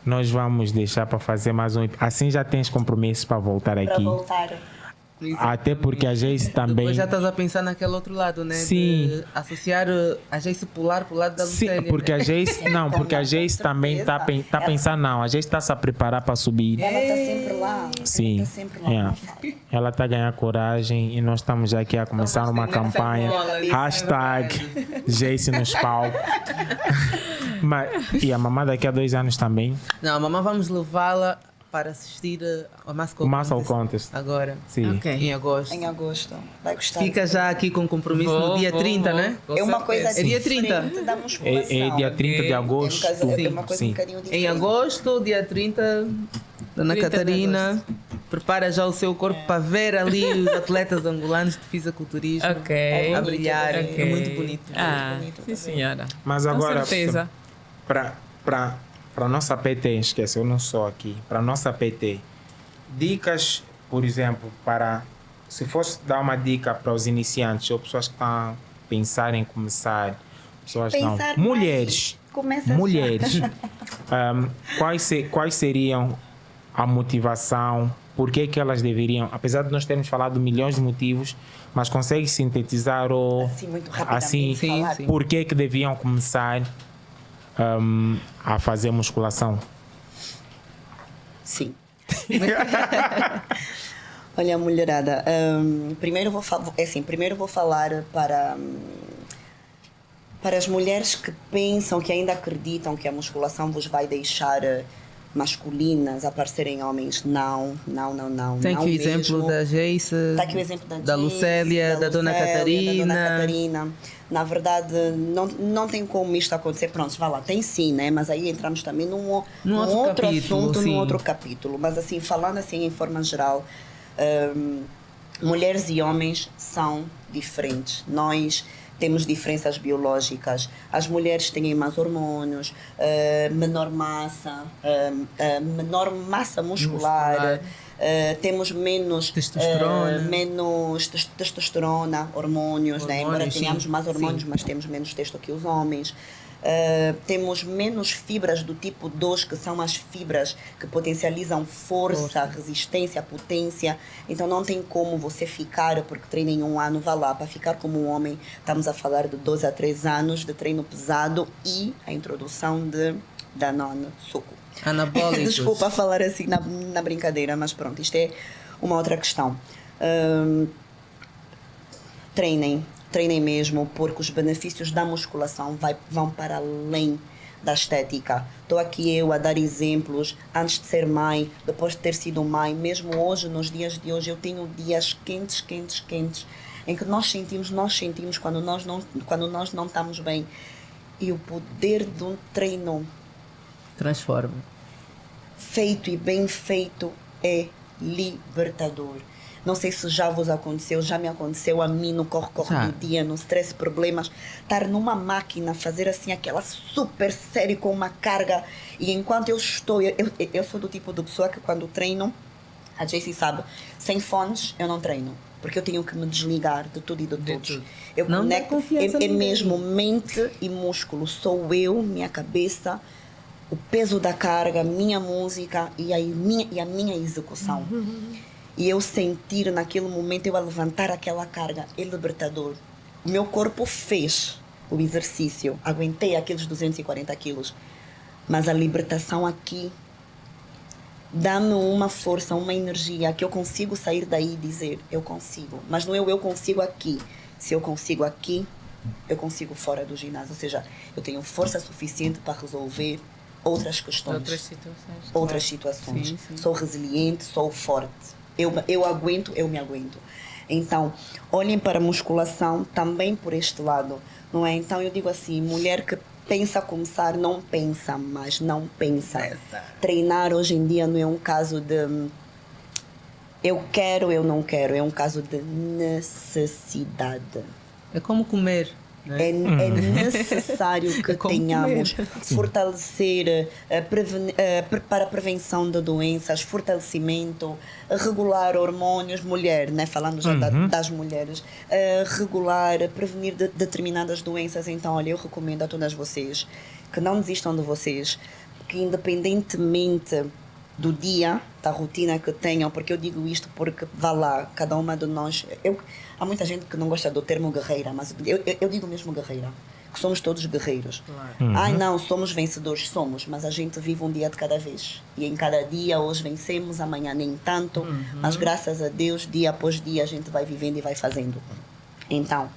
Nós vamos deixar para fazer mais um. Assim já tens compromisso para voltar aqui. Para voltar. Até porque a Jace também. Depois já estás a pensar naquele outro lado, né? Sim. De associar a Jace pular para o lado da Lucélia. Sim, porque a Jace. Não, porque a Jace também está a pensar, não. A Jace está se a preparar para subir. Ela está sempre lá. Sim. Ela está sempre lá. Ela está a ganhar coragem e nós estamos aqui a começar uma campanha. Hashtag Jace nos palcos. E a mamãe daqui a 2 anos também. Não, a mamãe vamos levá-la para assistir a Muscle Contest. Agora. Sim. Ok. Em agosto. Em agosto. Vai gostar. Fica já aqui com compromisso no dia 30, né? É uma coisa É dia 30. diferente da musculação. É dia 30 de agosto. É uma coisa um Sim. bocadinho diferente. Em agosto, dia 30, Dona 30 de Catarina prepara já o seu corpo para ver ali os atletas angolanos de fisiculturismo Ok. a brilhar. Ok. É muito bonito. Sim, senhora. Mas Com agora, certeza. para a nossa PT, esquece, eu não sou aqui. Para a nossa PT, dicas, por exemplo, se fosse dar uma dica para os iniciantes ou pessoas que estão a pensar em começar, pessoas não, Pensar mulheres, Começa mulheres, quais seriam a motivação? Por que elas deveriam, apesar de nós termos falado milhões de motivos, mas consegue sintetizar ou assim, muito rapidamente assim, falar. sim. por que deviam começar a fazer musculação? Sim. Olha, mulherada, primeiro vou falar para as mulheres que pensam, que ainda acreditam que a musculação vos vai deixar masculinas a parecerem homens. Não. Tem não aqui o mesmo. exemplo da Jace, Está aqui o exemplo da da Jace, Lucélia, da Dona Catarina. Na verdade, não tem como isto acontecer. Pronto, vá lá, tem sim, né? Mas aí entramos também num outro capítulo, assunto, sim. num outro capítulo. Mas assim, falando assim em forma geral, mulheres e homens são diferentes. Nós temos diferenças biológicas. As mulheres têm mais hormônios, menor massa muscular. Temos menos testosterona, hormônios, né? Embora tenhamos mais hormônios, mas temos menos testo que os homens. Temos menos fibras do tipo 2, que são as fibras que potencializam força, resistência, potência. Então não tem como você ficar, porque treina em 1 ano, vá lá, para ficar como um homem, estamos a falar de 12 a 3 anos de treino pesado e a introdução de Danone, suco. Anabólicos. Desculpa falar assim na brincadeira, mas pronto, isto é uma outra questão. Treinem mesmo, porque os benefícios da musculação vão para além da estética. Estou aqui eu a dar exemplos, antes de ser mãe, depois de ter sido mãe, mesmo hoje, nos dias de hoje, eu tenho dias quentes, em que nós sentimos quando nós não estamos bem. E o poder de um treino Transforma. feito e bem feito é libertador. Não sei se já vos aconteceu, já me aconteceu a mim no corre-corre do dia, no stress, problemas, estar numa máquina, fazer assim aquela super série com uma carga, e enquanto eu estou, eu sou do tipo de pessoa que quando treino, a Jace sabe, sem fones eu não treino, porque eu tenho que me desligar de tudo e de todos. Eu não conecto, é mesmo mente e músculo, sou eu, minha cabeça, o peso da carga, minha música e a minha execução. E eu sentir naquele momento, eu a levantar aquela carga, é libertador. O meu corpo fez o exercício, aguentei aqueles 240 quilos, mas a libertação aqui dá-me uma força, uma energia que eu consigo sair daí e dizer, eu consigo. Mas não é eu consigo aqui. Se eu consigo aqui, eu consigo fora do ginásio. Ou seja, eu tenho força suficiente para resolver outras questões, Outras situações. outras situações. Sim, sim. Sou resiliente, sou forte. Eu aguento, eu me aguento. Então, olhem para a musculação também por este lado, não é? Então, eu digo assim, mulher que pensa começar, não pensa, mas não pensa. Treinar hoje em dia não é um caso de eu quero, eu não quero, é um caso de necessidade. É como comer. É necessário que É como tenhamos comer. fortalecer para a prevenção de doenças, fortalecimento, regular hormônios, mulher, né? Falando já das mulheres, regular, prevenir determinadas doenças. Então, olha, eu recomendo a todas vocês que não desistam de vocês, que independentemente do dia, da rotina que tenham, porque eu digo isto porque vá lá, cada uma de nós. Há muita gente que não gosta do termo guerreira, mas eu digo mesmo guerreira, que somos todos guerreiros. Ai não, somos vencedores, somos, mas a gente vive um dia de cada vez. E em cada dia, hoje vencemos, amanhã nem tanto, mas graças a Deus, dia após dia, a gente vai vivendo e vai fazendo. Então,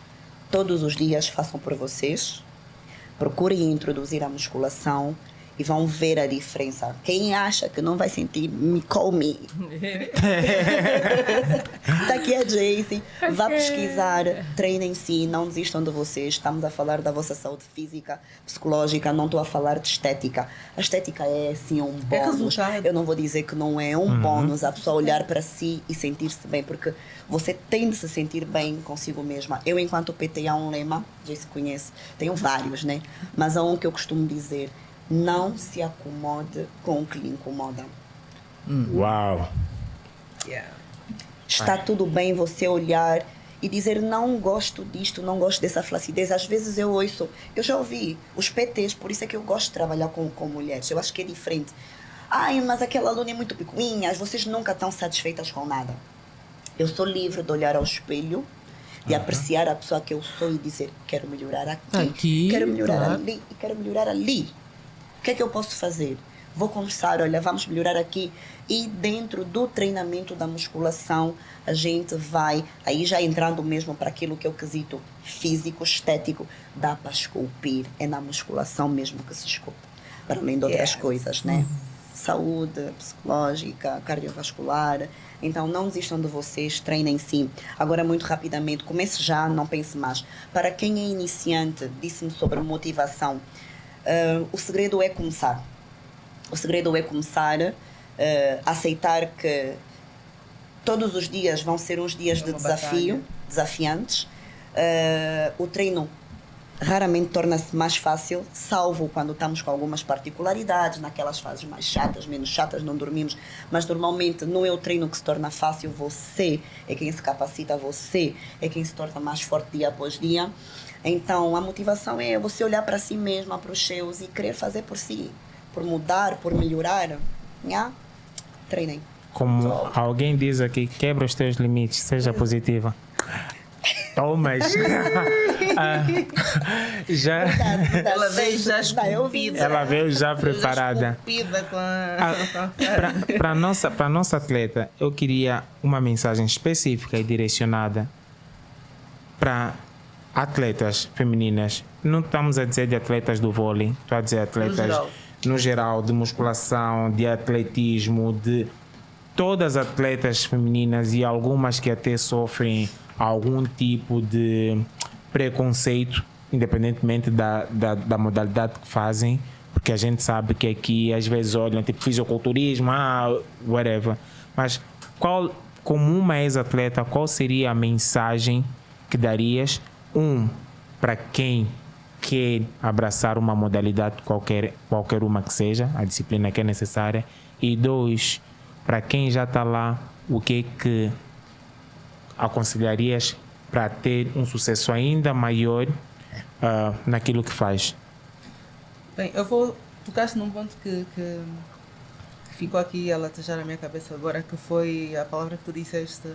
todos os dias façam por vocês, procurem introduzir a musculação, e vão ver a diferença. Quem acha que não vai sentir, me call me. Está aqui a Jayce. Vá pesquisar, treinem-se, não desistam de vocês. Estamos a falar da vossa saúde física, psicológica, não estou a falar de estética. A estética é sim um bônus. Eu não vou dizer que não é um bônus a pessoa olhar para si e sentir-se bem, porque você tem de se sentir bem consigo mesma. Eu, enquanto PT, há um lema, Jayce conhece, tenho vários, né? Mas há um que eu costumo dizer: não se acomode com o que lhe incomoda. Uau! Está tudo bem você olhar e dizer: não gosto disto, não gosto dessa flacidez. Às vezes eu já ouvi os PTs, por isso é que eu gosto de trabalhar com mulheres. Eu acho que é diferente. Ai, mas aquela aluna é muito picuinha, vocês nunca estão satisfeitas com nada. Eu sou livre de olhar ao espelho, de apreciar a pessoa que eu sou e dizer: quero melhorar aqui, quero melhorar ali e quero melhorar ali. O que é que eu posso fazer? Vou conversar, olha, vamos melhorar aqui. E dentro do treinamento da musculação, a gente vai, aí já entrando mesmo para aquilo que é o quesito físico, estético, dá para esculpir. É na musculação mesmo que se esculpe. Para além de outras coisas, né? Saúde psicológica, cardiovascular. Então, não desistam de vocês, treinem sim. Agora, muito rapidamente, comece já, não pense mais. Para quem é iniciante, disse-me sobre motivação. O segredo é começar. O segredo é começar, aceitar que todos os dias vão ser uns dias de desafio, desafiantes. O treino raramente torna-se mais fácil, salvo quando estamos com algumas particularidades, naquelas fases mais chatas, menos chatas, não dormimos. Mas normalmente não é o treino que se torna fácil, você é quem se capacita, você é quem se torna mais forte dia após dia. Então, a motivação é você olhar para si mesma, para os seus e querer fazer por si, por mudar, por melhorar. Treinem. Como alguém diz aqui, quebra os teus limites, seja positiva. Tomas. Já. Ela veio já esculpida. Ela veio já preparada. Esculpida com a... Para nossa atleta, eu queria uma mensagem específica e direcionada para atletas femininas. Não estamos a dizer de atletas do vôlei, estou a dizer atletas no geral, de musculação, de atletismo, de todas as atletas femininas e algumas que até sofrem algum tipo de preconceito, independentemente da modalidade que fazem, porque a gente sabe que aqui às vezes olham tipo fisiculturismo, whatever. Mas como uma ex-atleta, qual seria a mensagem que darias? Para quem quer abraçar uma modalidade, qualquer uma que seja, a disciplina que é necessária. E 2, para quem já está lá, o que aconselharias para ter um sucesso ainda maior naquilo que faz? Bem, tocaste num ponto que ficou aqui a latejar na minha cabeça agora, que foi a palavra que tu disseste.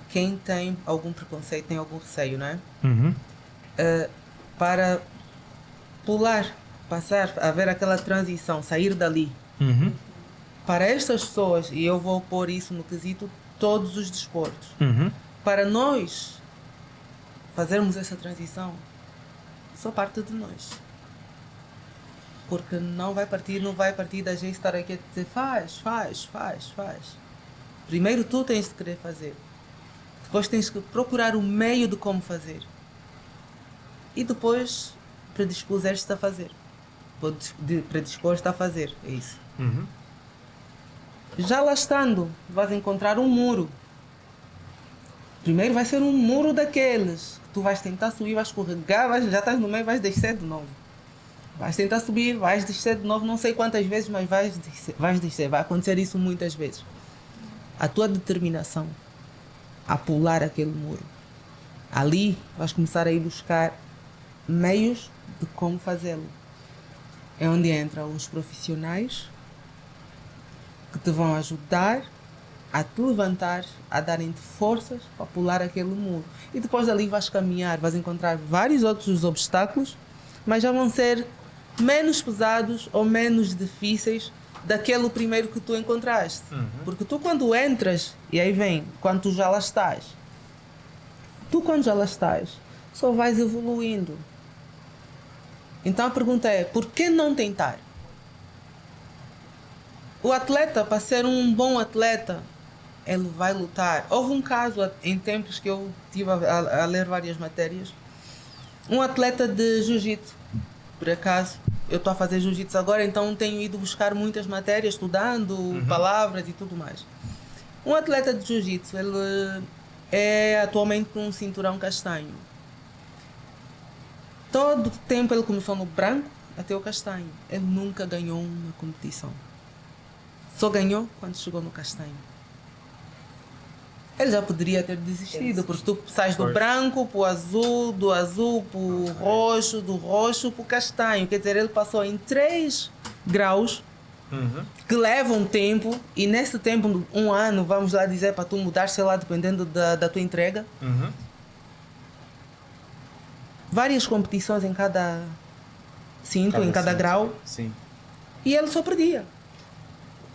Quem tem algum preconceito, tem algum receio, não é? Para passar a ver aquela transição, sair dali. Para estas pessoas, e eu vou pôr isso no quesito todos os desportos, para nós fazermos essa transição, só parte de nós. Porque não vai partir da gente estar aqui a dizer faz. Primeiro tu tens de querer fazer. Depois tens que procurar o meio de como fazer. E depois predispuser-te a fazer. Predispor-te a fazer, é isso. Já lá estando, vais encontrar um muro. Primeiro vai ser um muro daqueles. Tu vais tentar subir, vais escorregar, já estás no meio, vais descer de novo. Vais tentar subir, vais descer de novo, não sei quantas vezes, mas vais descer. Vai acontecer isso muitas vezes. A tua determinação a pular aquele muro. Ali vais começar a ir buscar meios de como fazê-lo. É onde entram os profissionais que te vão ajudar a te levantar, a darem-te forças para pular aquele muro. E depois dali vais caminhar, vais encontrar vários outros obstáculos, mas já vão ser menos pesados ou menos difíceis daquele primeiro que tu encontraste. Porque tu quando entras, e aí vem, quando tu já lá estás, só vais evoluindo. Então a pergunta é, por que não tentar? O atleta, para ser um bom atleta, ele vai lutar. Houve um caso, em tempos que eu estive a ler várias matérias, um atleta de jiu-jitsu, por acaso, eu estou a fazer jiu-jitsu agora, então tenho ido buscar muitas matérias, estudando palavras e tudo mais. Um atleta de jiu-jitsu, ele é atualmente com um cinturão castanho. Todo o tempo ele começou no branco até o castanho. Ele nunca ganhou uma competição. Só ganhou quando chegou no castanho. Ele já poderia ter desistido, porque tu sais do branco para o azul, do azul para o roxo, do roxo para o castanho. Quer dizer, ele passou em 3 graus que levam tempo, e nesse tempo, 1 ano, vamos lá dizer, para tu mudar, sei lá, dependendo da tua entrega. Várias competições em cada cinto, em cada grau. Sim. E ele só perdia.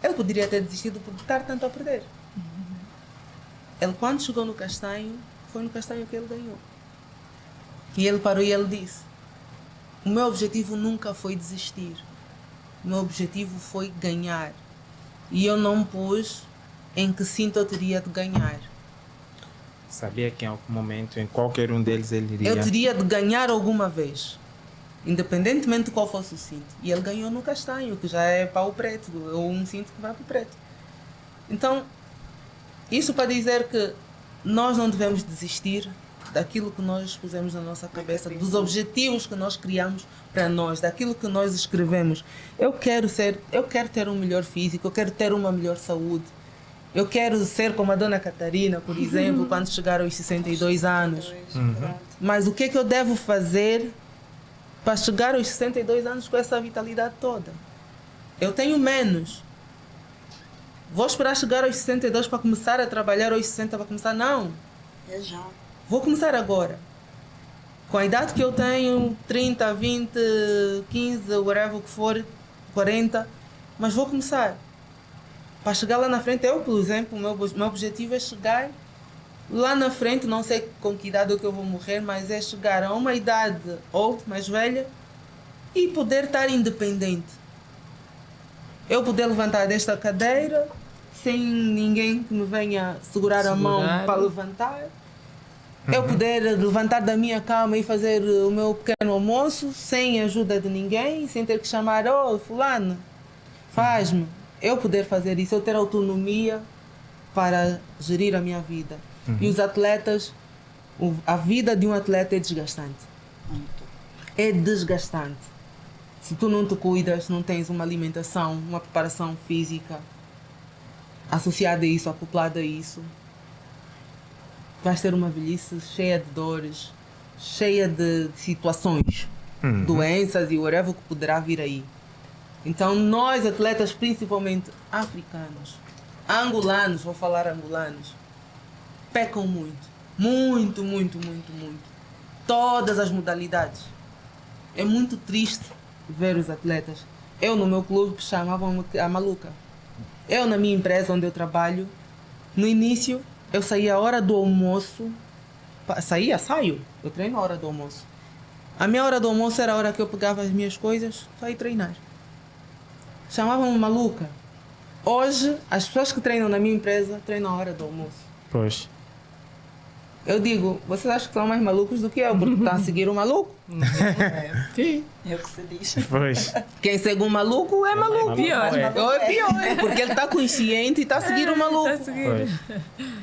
Ele poderia ter desistido por estar tanto a perder. Ele, quando chegou no castanho, foi no castanho que ele ganhou. E ele parou e ele disse: o meu objetivo nunca foi desistir. O meu objetivo foi ganhar. E eu não pus em que cinto eu teria de ganhar. Sabia que em algum momento, em qualquer um deles, ele iria... Eu teria de ganhar alguma vez, independentemente de qual fosse o cinto. E ele ganhou no castanho, que já é para o preto, ou um cinto que vai para o preto. Então, isso para dizer que nós não devemos desistir daquilo que nós pusemos na nossa cabeça, dos objetivos que nós criamos para nós, daquilo que nós escrevemos. Eu quero ter um melhor físico, eu quero ter uma melhor saúde. Eu quero ser como a Dona Catarina, por exemplo, quando chegar aos 62 anos. Mas o que é que eu devo fazer para chegar aos 62 anos com essa vitalidade toda? Eu tenho menos. Vou esperar chegar aos 62 para começar a trabalhar, aos 60 para começar? Não. É já. Vou começar agora. Com a idade que eu tenho, 30, 20, 15, whatever que for, 40, mas vou começar. Para chegar lá na frente, eu, por exemplo, o meu objetivo é chegar lá na frente, não sei com que idade eu vou morrer, mas é chegar a uma idade mais velha e poder estar independente. Eu poder levantar desta cadeira sem ninguém que me venha segurar a mão para levantar. Eu poder levantar da minha cama e fazer o meu pequeno almoço sem ajuda de ninguém, sem ter que chamar, fulano, faz-me. Eu poder fazer isso, eu ter autonomia para gerir a minha vida. E os atletas, a vida de um atleta é desgastante. É desgastante. Se tu não te cuidas, não tens uma alimentação, uma preparação física associada a isso, acoplada a isso, vais ter uma velhice cheia de dores, cheia de situações, doenças e whatever que poderá vir aí. Então nós, atletas, principalmente africanos, angolanos, vou falar angolanos, pecam muito. Muito, muito, muito, muito. Todas as modalidades. É muito triste ver os atletas. Eu no meu clube chamavam-me a maluca. Eu na minha empresa onde eu trabalho, no início eu saía a hora do almoço. Saio. Eu treino a hora do almoço. A minha hora do almoço era a hora que eu pegava as minhas coisas para ir treinar. Chamavam-me maluca. Hoje, as pessoas que treinam na minha empresa treinam a hora do almoço. Pois. Eu digo, vocês acham que são mais malucos do que eu, porque estão a seguir o maluco? Sim. É o que se diz. Pois. Quem segue um maluco é maluco. Pior. É pior, porque ele está consciente e está a seguir o maluco. Pois.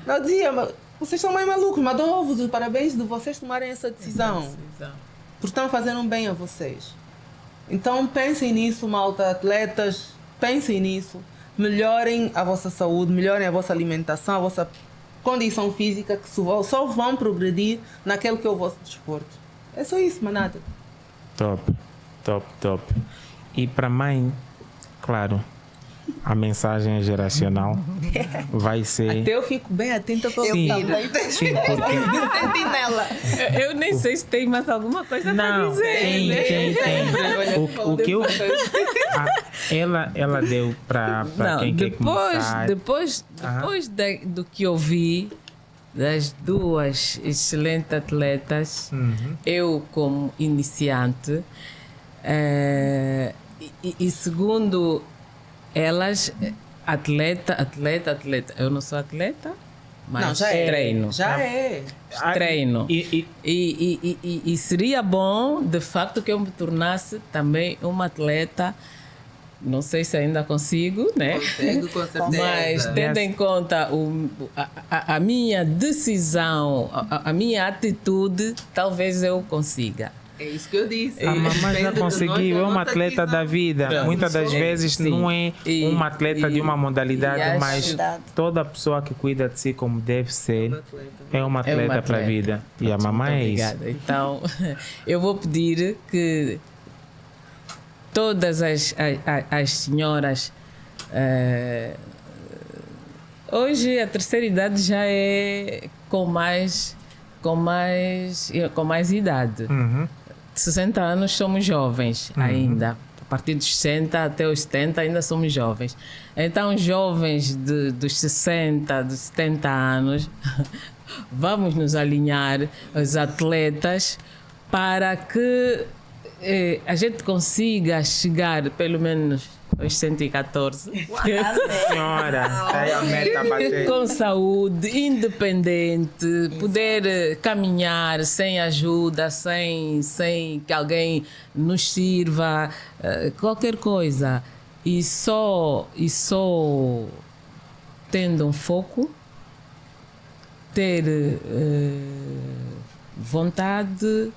Eu dizia, vocês são mais malucos, mas dou-vos os parabéns de vocês tomarem essa decisão. Porque estão fazendo um bem a vocês. Então pensem nisso, malta, atletas, pensem nisso. Melhorem a vossa saúde, melhorem a vossa alimentação, a vossa condição física, que só vão progredir naquele que é o vosso desporto. É só isso, manada. Top. E para mãe, claro, a mensagem geracional vai ser... Até eu fico bem atenta para Sim, ouvir. sim, porque... Sentinela. Eu nem sei se tem mais alguma coisa para Não, dizer. tem. O que eu... Ela deu para quem quer começar. Depois do que eu vi das duas excelentes atletas, eu como iniciante, e segundo elas, atleta. Eu não sou atleta, mas Não, já é. treino. Já é. Treino. E E seria bom, de facto, que eu me tornasse também uma atleta. Não sei se ainda consigo, né? Consegue, com certeza. Mas tendo em conta a minha decisão, a minha atitude, talvez eu consiga. É isso que eu disse. a mamãe já Depende de conseguiu, é nós, uma da atleta da vida. Pronto. Muitas das vezes Sim. não é uma atleta de uma modalidade, e acho- mas toda pessoa que cuida de si como deve ser é uma atleta para a vida. E a mamãe é isso. Obrigada. Então, eu vou pedir que todas as senhoras. Hoje a terceira idade já é com mais idade. De 60 anos somos jovens ainda. A partir dos 60 até os 70 ainda somos jovens. Então, jovens dos 60, dos 70 anos, vamos nos alinhar, os atletas, para que a gente consiga chegar pelo menos aos 114. Senhora, tá aí a meta a bater. Com saúde, independente, poder caminhar sem ajuda, sem que alguém nos sirva, qualquer coisa. E só tendo um foco, ter vontade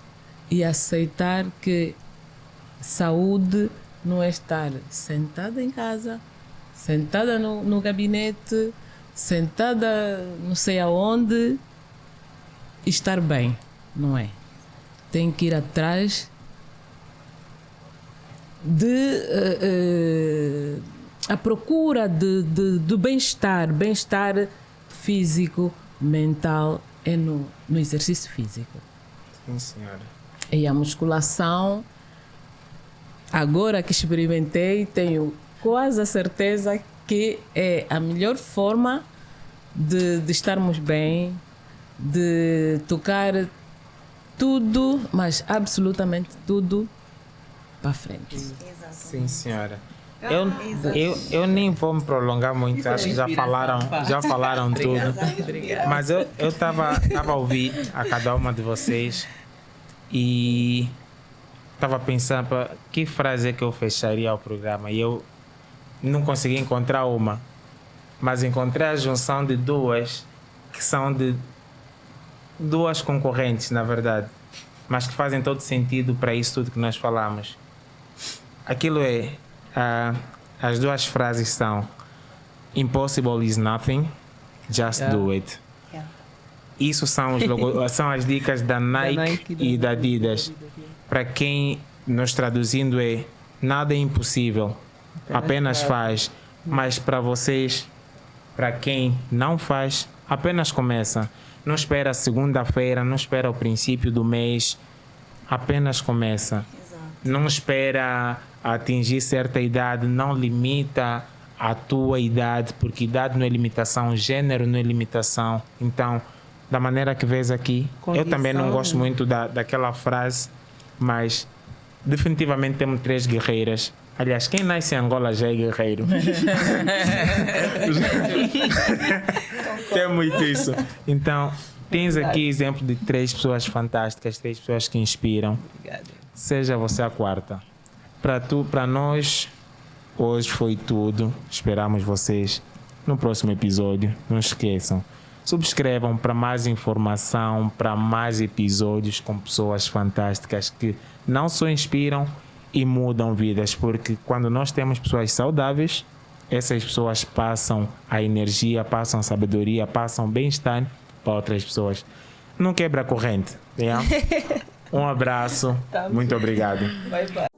e aceitar que saúde não é estar sentada em casa, sentada no gabinete, sentada não sei aonde, e estar bem, não é? Tem que ir atrás a procura do bem-estar físico, mental, é no exercício físico. Sim, senhora. E a musculação, agora que experimentei, tenho quase a certeza que é a melhor forma de estarmos bem, de tocar tudo, mas absolutamente tudo para frente. Sim, senhora. Eu nem vou me prolongar muito, acho que já falaram tudo. Mas eu estava a ouvir a cada uma de vocês e estava pensando que frase é que eu fecharia o programa, e eu não consegui encontrar uma, mas encontrei a junção de duas que são de duas concorrentes, na verdade, mas que fazem todo sentido para isso tudo que nós falamos. Aquilo é, as duas frases são: impossible is nothing, just do it. Isso são, são as dicas da Nike e da Adidas. Para quem nos traduzindo é: nada é impossível, apenas faz. Mas para vocês, para quem não faz, apenas começa. Não espera segunda-feira, não espera o princípio do mês, apenas começa. Não espera atingir certa idade, não limita a tua idade, porque idade não é limitação, gênero não é limitação. Então, da maneira que vês aqui, eu também não gosto muito daquela frase mas definitivamente temos 3 guerreiras. Aliás, quem nasce em Angola já é guerreiro. Temos isso. Então, tens aqui exemplo de 3 pessoas fantásticas, 3 pessoas que inspiram. Obrigada. Seja você a quarta. Para nós, hoje foi tudo. Esperamos vocês no próximo episódio. Não esqueçam. Subscrevam para mais informação, para mais episódios com pessoas fantásticas que não só inspiram e mudam vidas, porque quando nós temos pessoas saudáveis, essas pessoas passam a energia, passam a sabedoria, passam bem-estar para outras pessoas. Não quebra a corrente. Yeah? Um abraço. Muito obrigado. Bye, bye.